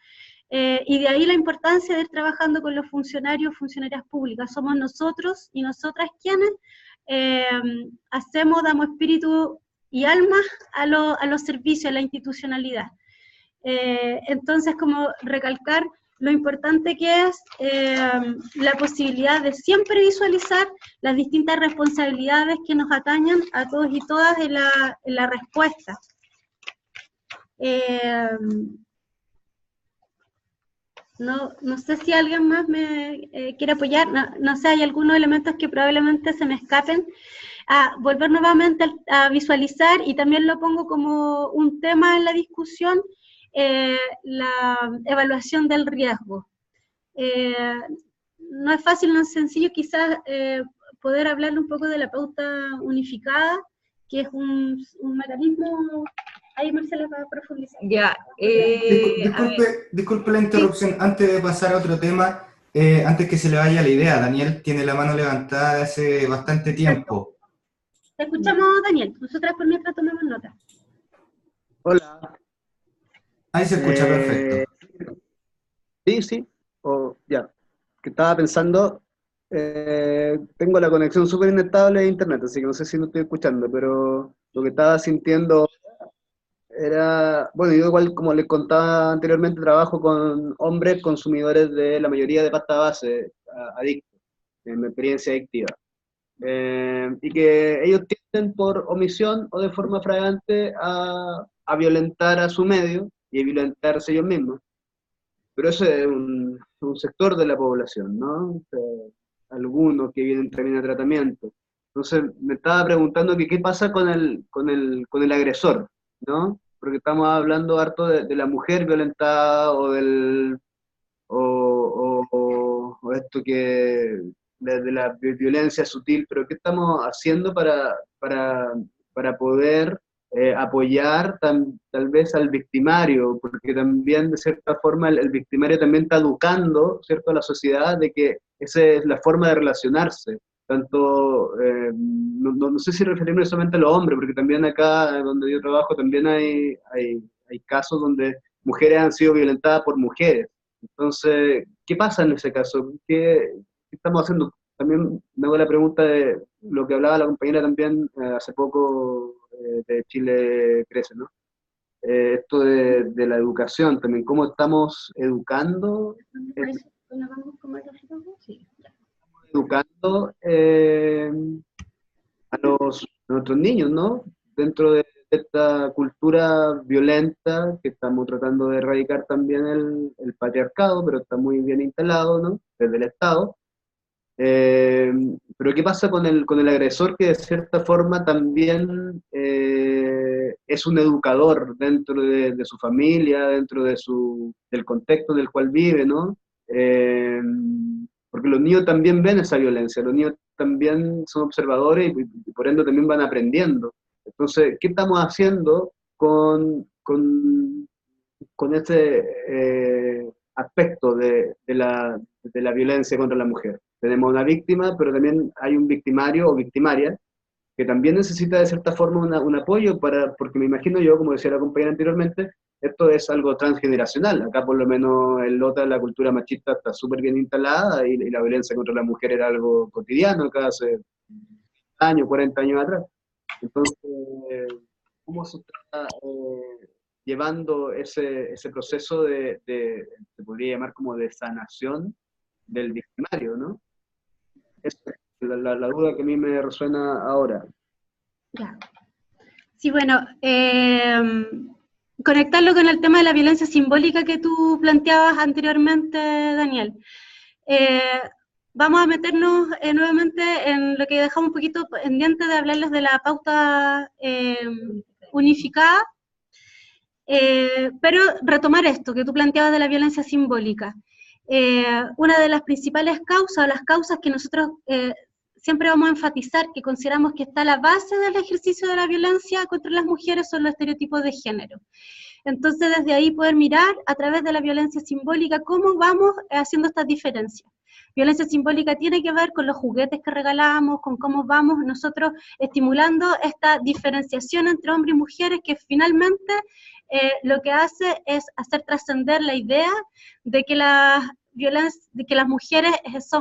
y de ahí la importancia de ir trabajando con los funcionarios, funcionarias públicas. Somos nosotros y nosotras quienes damos espíritu y alma a los servicios, a la institucionalidad. Entonces, como recalcar lo importante que es la posibilidad de siempre visualizar las distintas responsabilidades que nos atañen a todos y todas en la respuesta. No sé si alguien más me quiere apoyar, no sé, hay algunos elementos que probablemente se me escapen. Volver nuevamente a visualizar, y también lo pongo como un tema en la discusión, la evaluación del riesgo. No es fácil, no es sencillo quizás poder hablarle un poco de la pauta unificada, que es un mecanismo. Ahí Marcela va a profundizar. Ya, disculpe la interrupción. Sí. Antes de pasar a otro tema, antes que se le vaya la idea, Daniel tiene la mano levantada hace bastante tiempo. Te escuchamos, Daniel. Nosotras por mientras tomamos nota. Hola. Ahí se escucha perfecto. Sí. Ya. Que estaba pensando, tengo la conexión súper inestable de internet, así que no sé si no estoy escuchando, pero lo que estaba sintiendo era, bueno, yo igual como les contaba anteriormente, trabajo con hombres consumidores de la mayoría de pasta base, adictos, en mi experiencia adictiva. Y que ellos tienden por omisión o de forma flagrante a violentar a su medio y a violentarse ellos mismos. Pero ese es un sector de la población, ¿no? O sea, algunos que vienen también a tratamiento. Entonces me estaba preguntando que qué pasa con el agresor, ¿no? Porque estamos hablando harto de la mujer violentada o esto que de la violencia sutil, pero ¿qué estamos haciendo para poder apoyar tal vez al victimario? Porque también de cierta forma el victimario también está educando, ¿cierto?, a la sociedad de que esa es la forma de relacionarse. Tanto, no sé si referirme solamente a los hombres, porque también acá donde yo trabajo también hay casos donde mujeres han sido violentadas por mujeres. Entonces, ¿qué pasa en ese caso? ¿Qué estamos haciendo? También me hago la pregunta de lo que hablaba la compañera también hace poco de Chile Crece, ¿no? Esto de la educación también, ¿cómo estamos educando? Educando a nuestros niños, ¿no? Dentro de esta cultura violenta que estamos tratando de erradicar también el patriarcado, pero está muy bien instalado, ¿no? Desde el Estado. Pero ¿qué pasa con el agresor que de cierta forma también es un educador dentro de su familia, dentro del contexto del cual vive, ¿no? Porque los niños también ven esa violencia, los niños también son observadores y por ende también van aprendiendo. Entonces, ¿qué estamos haciendo con este aspecto de la violencia contra la mujer? Tenemos una víctima, pero también hay un victimario o victimaria que también necesita de cierta forma un apoyo porque me imagino yo, como decía la compañera anteriormente, esto es algo transgeneracional. Acá por lo menos en Lota la cultura machista está súper bien instalada y la violencia contra la mujer era algo cotidiano acá hace años, 40 años atrás. Entonces, ¿cómo se está llevando ese proceso se podría llamar como de sanación del victimario, ¿no? Esa es la duda que a mí me resuena ahora. Ya. Sí, bueno, conectarlo con el tema de la violencia simbólica que tú planteabas anteriormente, Daniel. Vamos a meternos nuevamente en lo que dejamos un poquito pendiente de hablarles de la pauta unificada, pero retomar esto que tú planteabas de la violencia simbólica. Una de las principales causas, las causas que nosotros siempre vamos a enfatizar, que consideramos que está a la base del ejercicio de la violencia contra las mujeres, son los estereotipos de género. Entonces, desde ahí poder mirar a través de la violencia simbólica cómo vamos haciendo estas diferencias. Violencia simbólica tiene que ver con los juguetes que regalamos, con cómo vamos nosotros estimulando esta diferenciación entre hombres y mujeres, que finalmente lo que hace es hacer trascender la idea de que las mujeres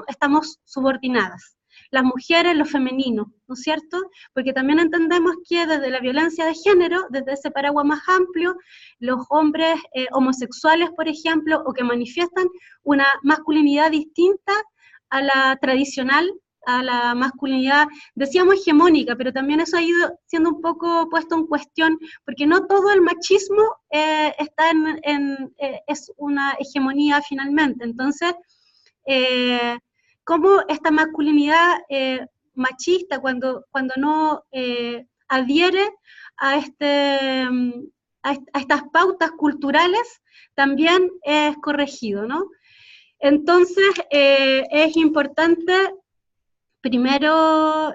estamos subordinadas. Las mujeres, lo femenino, ¿no es cierto? Porque también entendemos que desde la violencia de género, desde ese paraguas más amplio, los hombres homosexuales, por ejemplo, o que manifiestan una masculinidad distinta a la tradicional, a la masculinidad, decíamos hegemónica, pero también eso ha ido siendo un poco puesto en cuestión, porque no todo el machismo está es una hegemonía finalmente. Entonces, cómo esta masculinidad machista, cuando no adhiere a a estas pautas culturales también es corregido, ¿no? Entonces, es importante primero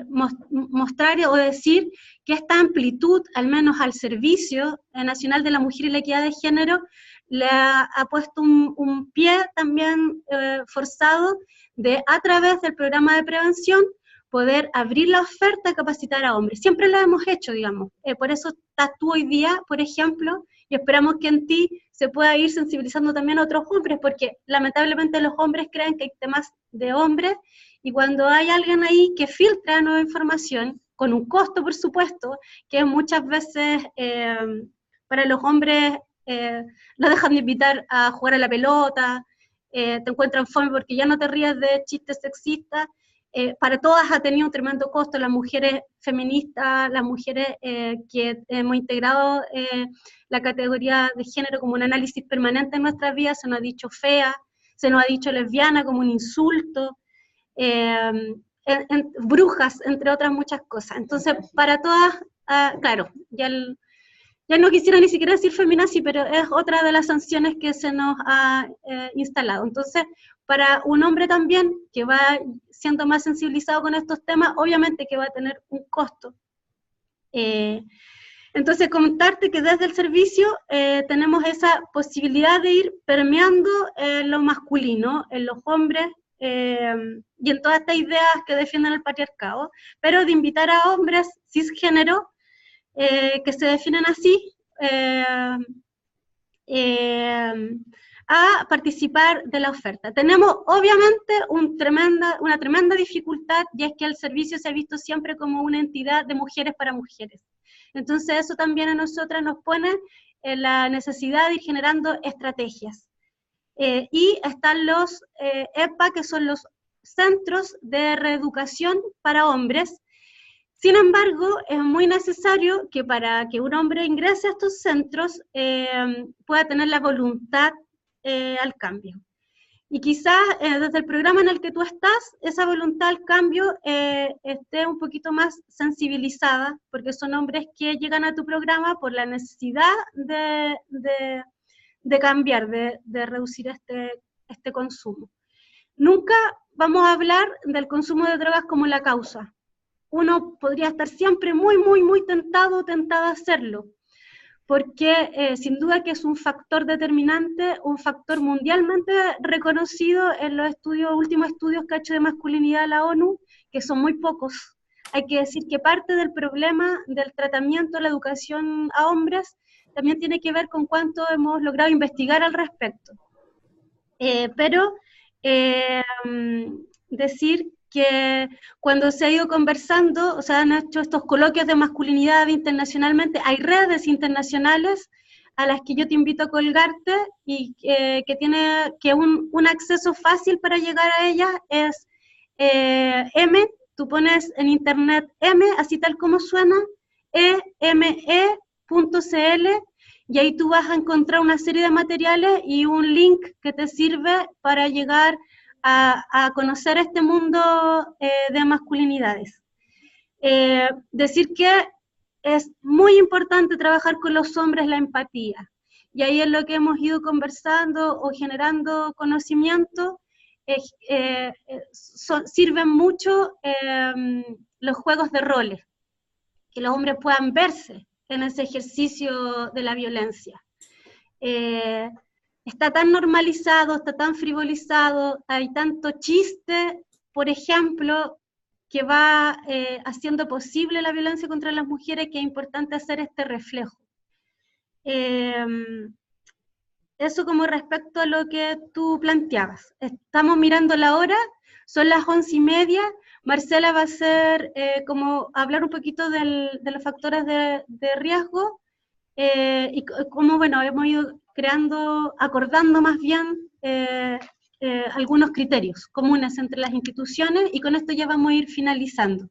mostrar o decir que esta amplitud, al menos al Servicio Nacional de la Mujer y la Equidad de Género, le ha puesto un pie también forzado de, a través del programa de prevención, poder abrir la oferta de capacitar a hombres. Siempre lo hemos hecho, digamos. Por eso estás tú hoy día, por ejemplo, y esperamos que en ti se pueda ir sensibilizando también a otros hombres, porque lamentablemente los hombres creen que hay temas de hombres, y cuando hay alguien ahí que filtra nueva información, con un costo, por supuesto, que muchas veces para los hombres lo dejan de invitar a jugar a la pelota, te encuentran fome porque ya no te ríes de chistes sexistas. Para todas ha tenido un tremendo costo, las mujeres feministas, las mujeres que hemos integrado la categoría de género como un análisis permanente en nuestras vidas, se nos ha dicho fea, se nos ha dicho lesbiana como un insulto, brujas, entre otras muchas cosas. Entonces, para todas, claro, ya no quisiera ni siquiera decir feminazi, pero es otra de las sanciones que se nos ha instalado. Entonces, para un hombre también que va siendo más sensibilizado con estos temas, obviamente que va a tener un costo. Entonces, comentarte que desde el servicio tenemos esa posibilidad de ir permeando lo masculino, en los hombres, y en todas estas ideas que defienden el patriarcado, pero de invitar a hombres cisgénero que se definen así, a participar de la oferta. Tenemos obviamente una tremenda dificultad, y es que el servicio se ha visto siempre como una entidad de mujeres para mujeres. Entonces eso también a nosotras nos pone en la necesidad de ir generando estrategias. Y están los EPA, que son los Centros de Reeducación para Hombres. Sin embargo, es muy necesario que para que un hombre ingrese a estos centros pueda tener la voluntad al cambio. Y quizás desde el programa en el que tú estás, esa voluntad al cambio esté un poquito más sensibilizada, porque son hombres que llegan a tu programa por la necesidad de cambiar, de reducir este consumo. Nunca vamos a hablar del consumo de drogas como la causa. Uno podría estar siempre muy tentado o tentada a hacerlo, porque sin duda que es un factor determinante, un factor mundialmente reconocido en los últimos estudios que ha hecho de masculinidad la ONU, que son muy pocos. Hay que decir que parte del problema del tratamiento de la educación a hombres también tiene que ver con cuánto hemos logrado investigar al respecto. Pero decir que cuando se ha ido conversando, o sea, han hecho estos coloquios de masculinidad internacionalmente, hay redes internacionales a las que yo te invito a colgarte, y que tiene un acceso fácil para llegar a ellas es tú pones en internet así tal como suena, eme.cl, y ahí tú vas a encontrar una serie de materiales y un link que te sirve para llegar a conocer este mundo de masculinidades. Decir que es muy importante trabajar con los hombres la empatía, y ahí es lo que hemos ido conversando o generando conocimiento. Sirven mucho los juegos de roles, que los hombres puedan verse en ese ejercicio de la violencia. Está tan normalizado, está tan frivolizado, hay tanto chiste, por ejemplo, que va haciendo posible la violencia contra las mujeres, que es importante hacer este reflejo. Eso como respecto a lo que tú planteabas. Estamos mirando la hora, son las 11:30, Marcela va a hacer como hablar un poquito de los factores de riesgo, y cómo, bueno, hemos ido acordando más bien algunos criterios comunes entre las instituciones, y con esto ya vamos a ir finalizando.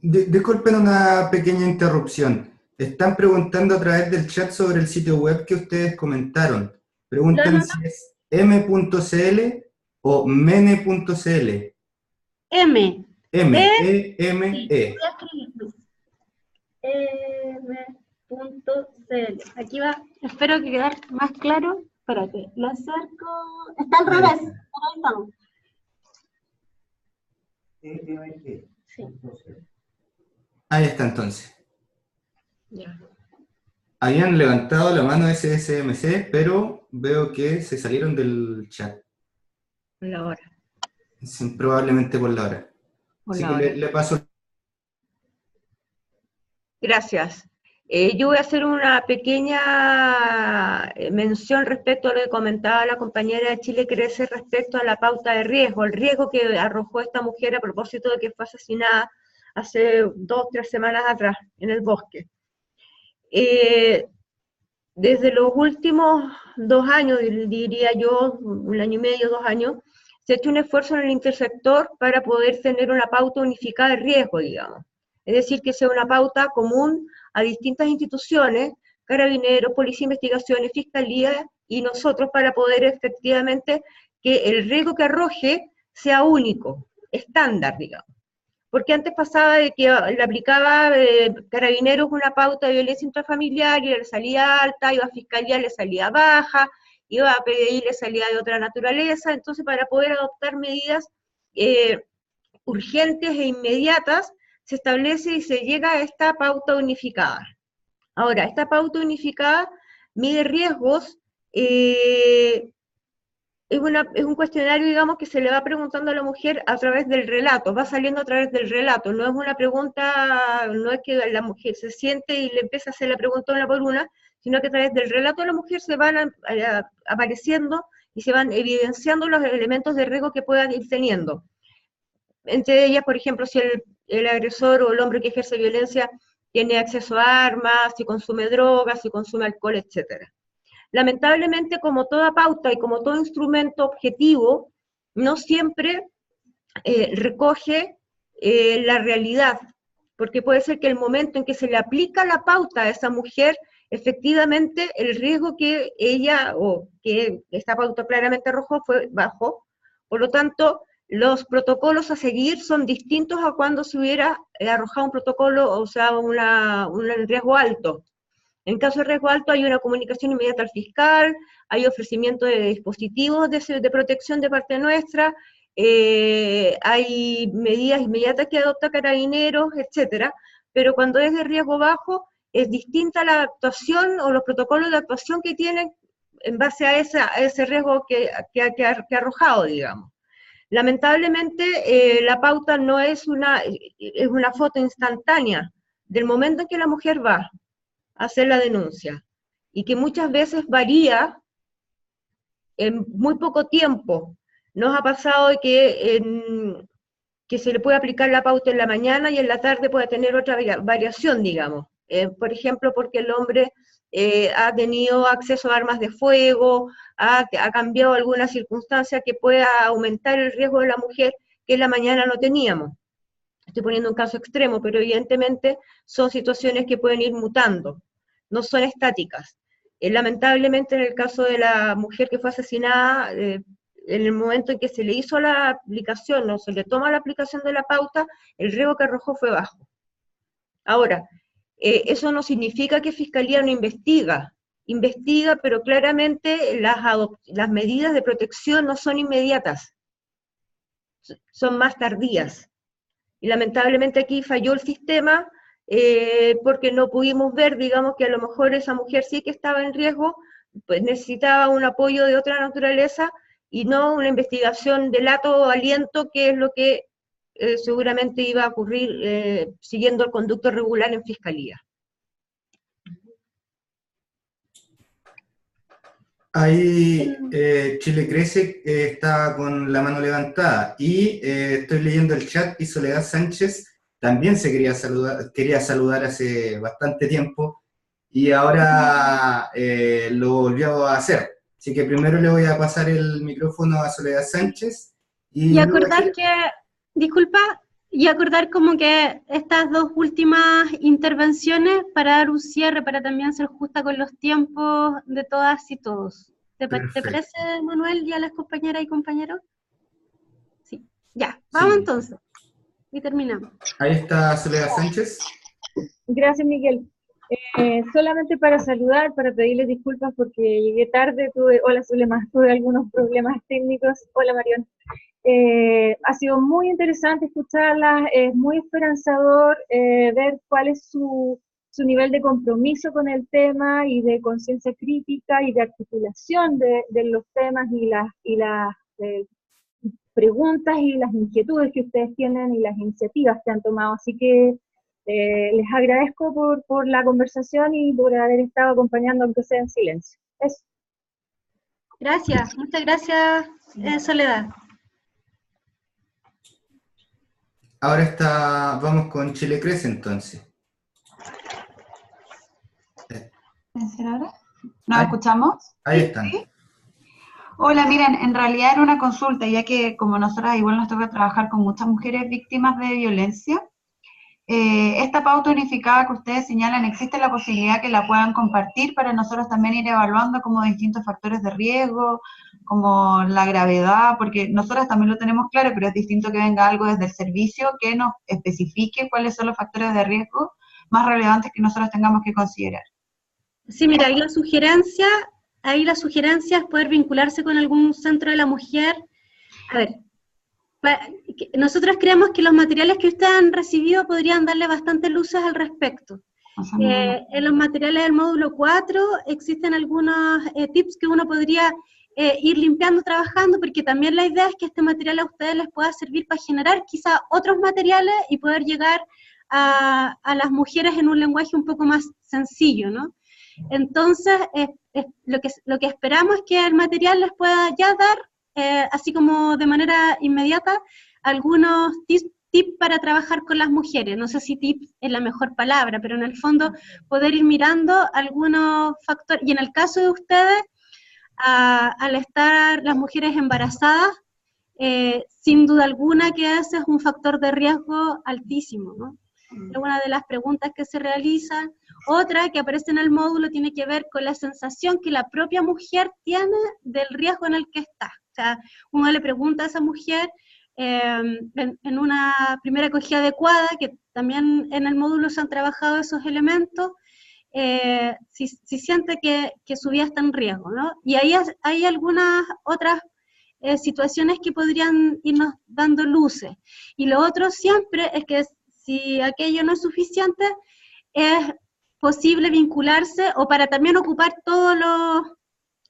Disculpen una pequeña interrupción. Están preguntando a través del chat sobre el sitio web que ustedes comentaron. Preguntan si es m.cl o mene.cl. M. E-M-E. Sí, voy a escribir. Aquí va, espero que quede más claro. Espérate, lo acerco. Está al revés. Ahí estamos. Sí. Ahí está entonces. Ya. Habían levantado la mano SSMC, pero veo que se salieron del chat. Por la hora. Sí, probablemente por la hora. Así que le paso. Gracias. Yo voy a hacer una pequeña mención respecto a lo que comentaba la compañera de Chile Crece respecto a la pauta de riesgo, el riesgo que arrojó esta mujer a propósito de que fue asesinada hace 2 o 3 semanas atrás en el bosque. Desde los últimos 2 años, diría yo, 1 año y medio, 2 años, se ha hecho un esfuerzo en el intersector para poder tener una pauta unificada de riesgo, digamos. Es decir, que sea una pauta común a distintas instituciones, Carabineros, Policía de Investigaciones, Fiscalía y nosotros, para poder efectivamente que el riesgo que arroje sea único, estándar, digamos. Porque antes pasaba de que le aplicaba Carabineros una pauta de violencia intrafamiliar y le salía alta, iba a Fiscalía, le salía baja, iba a PDI, le salía de otra naturaleza. Entonces, para poder adoptar medidas urgentes e inmediatas, se establece y se llega a esta pauta unificada. Ahora, esta pauta unificada mide riesgos, es un cuestionario, digamos, que se le va preguntando a la mujer a través del relato, va saliendo a través del relato, no es una pregunta, no es que la mujer se siente y le empieza a hacer la pregunta una por una, sino que a través del relato de la mujer se van apareciendo y se van evidenciando los elementos de riesgo que puedan ir teniendo. Entre ellas, por ejemplo, si el agresor o el hombre que ejerce violencia tiene acceso a armas, si consume drogas, si consume alcohol, etc. Lamentablemente, como toda pauta y como todo instrumento objetivo, no siempre recoge la realidad, porque puede ser que el momento en que se le aplica la pauta a esa mujer, efectivamente el riesgo que ella, o que esta pauta claramente arrojó, fue bajo. Por lo tanto, los protocolos a seguir son distintos a cuando se hubiera arrojado un protocolo, o sea, un riesgo alto. En caso de riesgo alto hay una comunicación inmediata al fiscal, hay ofrecimiento de dispositivos de protección de parte nuestra, hay medidas inmediatas que adopta Carabineros, etcétera, pero cuando es de riesgo bajo, es distinta la actuación o los protocolos de actuación que tienen en base a ese riesgo que ha arrojado, digamos. Lamentablemente, la pauta no es una foto instantánea del momento en que la mujer va a hacer la denuncia, y que muchas veces varía en muy poco tiempo. Nos ha pasado que se le puede aplicar la pauta en la mañana y en la tarde puede tener otra variación, digamos. Por ejemplo, porque el hombre ha tenido acceso a armas de fuego, ha cambiado alguna circunstancia que pueda aumentar el riesgo de la mujer que en la mañana no teníamos. Estoy poniendo un caso extremo, pero evidentemente son situaciones que pueden ir mutando, no son estáticas. Lamentablemente, en el caso de la mujer que fue asesinada, en el momento en que se le hizo la aplicación, o se le toma la aplicación de la pauta, el riesgo que arrojó fue bajo. Ahora, eso no significa que Fiscalía no investiga, pero claramente las medidas de protección no son inmediatas, son más tardías. Y lamentablemente aquí falló el sistema, porque no pudimos ver, digamos, que a lo mejor esa mujer sí que estaba en riesgo, pues necesitaba un apoyo de otra naturaleza, y no una investigación de lato o aliento, que es lo que seguramente iba a ocurrir siguiendo el conducto regular en Fiscalía. Ahí Chile Crece está con la mano levantada, y estoy leyendo el chat, y Soledad Sánchez también se quería saludar hace bastante tiempo, y ahora lo volvió a hacer. Así que primero le voy a pasar el micrófono a Soledad Sánchez. Y acordar acordar como que estas 2 últimas intervenciones, para dar un cierre, para también ser justa con los tiempos de todas y todos. ¿Te parece, Manuel, y a las compañeras y compañeros? Sí, ya, vamos sí. Entonces, y terminamos. Ahí está Soledad Sánchez. Gracias, Miguel. Solamente para saludar, para pedirles disculpas porque llegué tarde, hola Zulema, tuve algunos problemas técnicos. Hola Marión. Ha sido muy interesante escucharlas, es muy esperanzador ver cuál es su nivel de compromiso con el tema y de conciencia crítica y de articulación de los temas y las preguntas y las inquietudes que ustedes tienen y las iniciativas que han tomado. Así que les agradezco por la conversación y por haber estado acompañando, aunque sea en silencio. Eso. Gracias, muchas gracias, Soledad. Ahora vamos con Chile Crece entonces. ¿Ahora? ¿Nos escuchamos? Ahí están. ¿Sí? Hola, miren, en realidad era una consulta, ya que como nosotras igual nos toca trabajar con muchas mujeres víctimas de violencia. Esta pauta unificada que ustedes señalan, ¿existe la posibilidad que la puedan compartir para nosotros también ir evaluando como distintos factores de riesgo, como la gravedad? Porque nosotras también lo tenemos claro, pero es distinto que venga algo desde el servicio que nos especifique cuáles son los factores de riesgo más relevantes que nosotros tengamos que considerar. Sí, mira, ahí la sugerencia es poder vincularse con algún centro de la mujer. A ver, nosotros creemos que los materiales que ustedes han recibido podrían darle bastantes luces al respecto. En los materiales del módulo 4 existen algunos tips que uno podría ir limpiando, trabajando, porque también la idea es que este material a ustedes les pueda servir para generar quizá otros materiales y poder llegar a las mujeres en un lenguaje un poco más sencillo, ¿no? Entonces, lo que esperamos es que el material les pueda ya dar, así como de manera inmediata, algunos tips para trabajar con las mujeres. No sé si tips es la mejor palabra, pero en el fondo poder ir mirando algunos factores. Y en el caso de ustedes, al estar las mujeres embarazadas, sin duda alguna que ese es un factor de riesgo altísimo, ¿no? Es una de las preguntas que se realizan. Otra que aparece en el módulo tiene que ver con la sensación que la propia mujer tiene del riesgo en el que está. O sea, uno le pregunta a esa mujer en una primera acogida adecuada, que también en el módulo se han trabajado esos elementos, si siente que su vida está en riesgo, ¿no? Y ahí hay algunas otras situaciones que podrían irnos dando luces. Y lo otro siempre es que si aquello no es suficiente, es posible vincularse o para también ocupar todas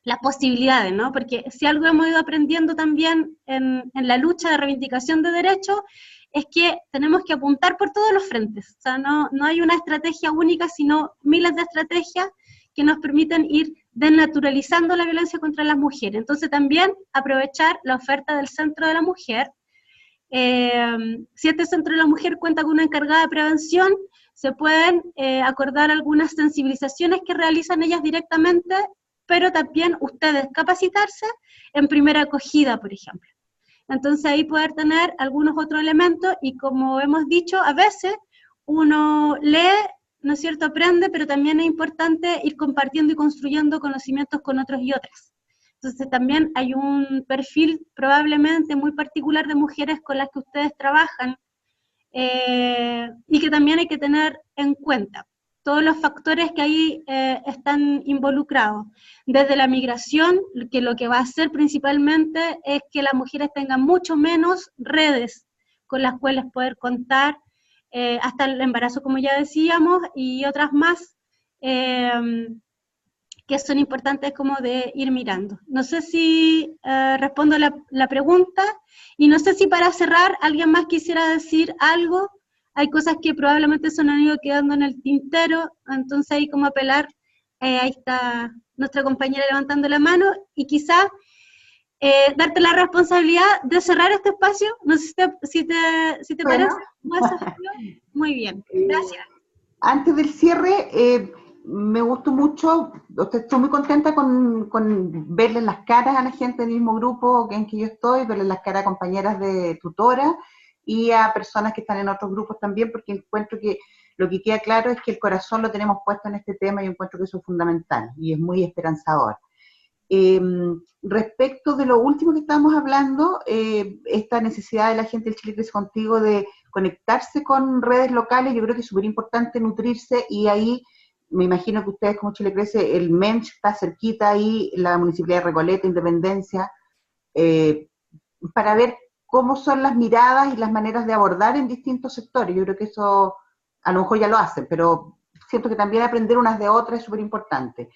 las posibilidades, ¿no? Porque si algo hemos ido aprendiendo también en la lucha de reivindicación de derechos, es que tenemos que apuntar por todos los frentes. O sea, no hay una estrategia única, sino miles de estrategias que nos permiten ir desnaturalizando la violencia contra las mujeres. Entonces también aprovechar la oferta del Centro de la Mujer. Si este Centro de la Mujer cuenta con una encargada de prevención, se pueden acordar algunas sensibilizaciones que realizan ellas directamente, pero también ustedes capacitarse en primera acogida, por ejemplo. Entonces ahí poder tener algunos otros elementos, y como hemos dicho, a veces uno lee, ¿no es cierto?, aprende, pero también es importante ir compartiendo y construyendo conocimientos con otros y otras. Entonces también hay un perfil probablemente muy particular de mujeres con las que ustedes trabajan, y que también hay que tener en cuenta todos los factores que ahí están involucrados, desde la migración, que lo que va a hacer principalmente es que las mujeres tengan mucho menos redes con las cuales poder contar, hasta el embarazo, como ya decíamos, y otras más, que son importantes como de ir mirando. No sé si respondo la pregunta, y no sé si para cerrar alguien más quisiera decir algo. Hay cosas que probablemente se han ido quedando en el tintero, entonces hay como apelar, ahí está nuestra compañera levantando la mano, y quizás darte la responsabilidad de cerrar este espacio. No sé si te parece. Muy bien, gracias. Antes del cierre, me gustó mucho, estoy muy contenta con verle las caras a la gente del mismo grupo en que yo estoy, verle las caras a compañeras de tutoras y a personas que están en otros grupos también, porque encuentro que lo que queda claro es que el corazón lo tenemos puesto en este tema, y encuentro que eso es fundamental y es muy esperanzador. Respecto de lo último que estábamos hablando, esta necesidad de la gente del Chile Crece Contigo de conectarse con redes locales, yo creo que es súper importante nutrirse, y ahí me imagino que ustedes como Chile Crece, el MENCH está cerquita ahí, la Municipalidad de Recoleta, Independencia, para ver cómo son las miradas y las maneras de abordar en distintos sectores. Yo creo que eso a lo mejor ya lo hacen, pero siento que también aprender unas de otras es súper importante.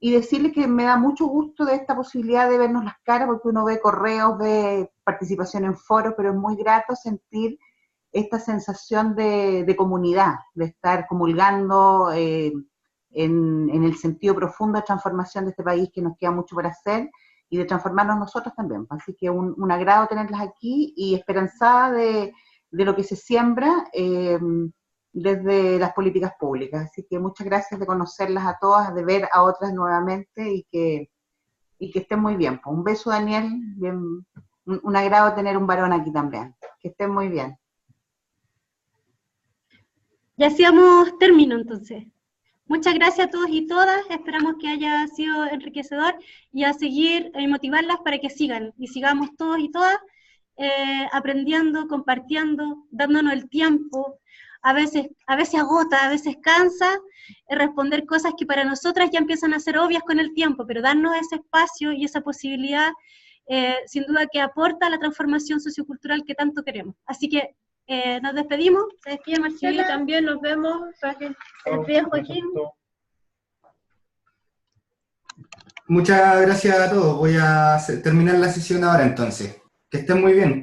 Y decirle que me da mucho gusto de esta posibilidad de vernos las caras, porque uno ve correos, ve participación en foros, pero es muy grato sentir esta sensación de comunidad, de estar comulgando en el sentido profundo de transformación de este país, que nos queda mucho por hacer, y de transformarnos nosotros también. Así que un agrado tenerlas aquí y esperanzada de lo que se siembra desde las políticas públicas. Así que muchas gracias de conocerlas a todas, de ver a otras nuevamente y que estén muy bien. Pues un beso, Daniel, bien, un agrado tener un varón aquí también. Que estén muy bien. Ya hacíamos término entonces. Muchas gracias a todos y todas, esperamos que haya sido enriquecedor y a seguir motivarlas para que sigan y sigamos todos y todas aprendiendo, compartiendo, dándonos el tiempo. A veces agota, a veces cansa responder cosas que para nosotras ya empiezan a ser obvias con el tiempo, pero darnos ese espacio y esa posibilidad sin duda que aporta a la transformación sociocultural que tanto queremos. Así que nos despedimos, se despide Marcela. Sí, también nos vemos. Se despide Joaquín. Muchas gracias a todos. Voy a terminar la sesión ahora entonces. Que estén muy bien.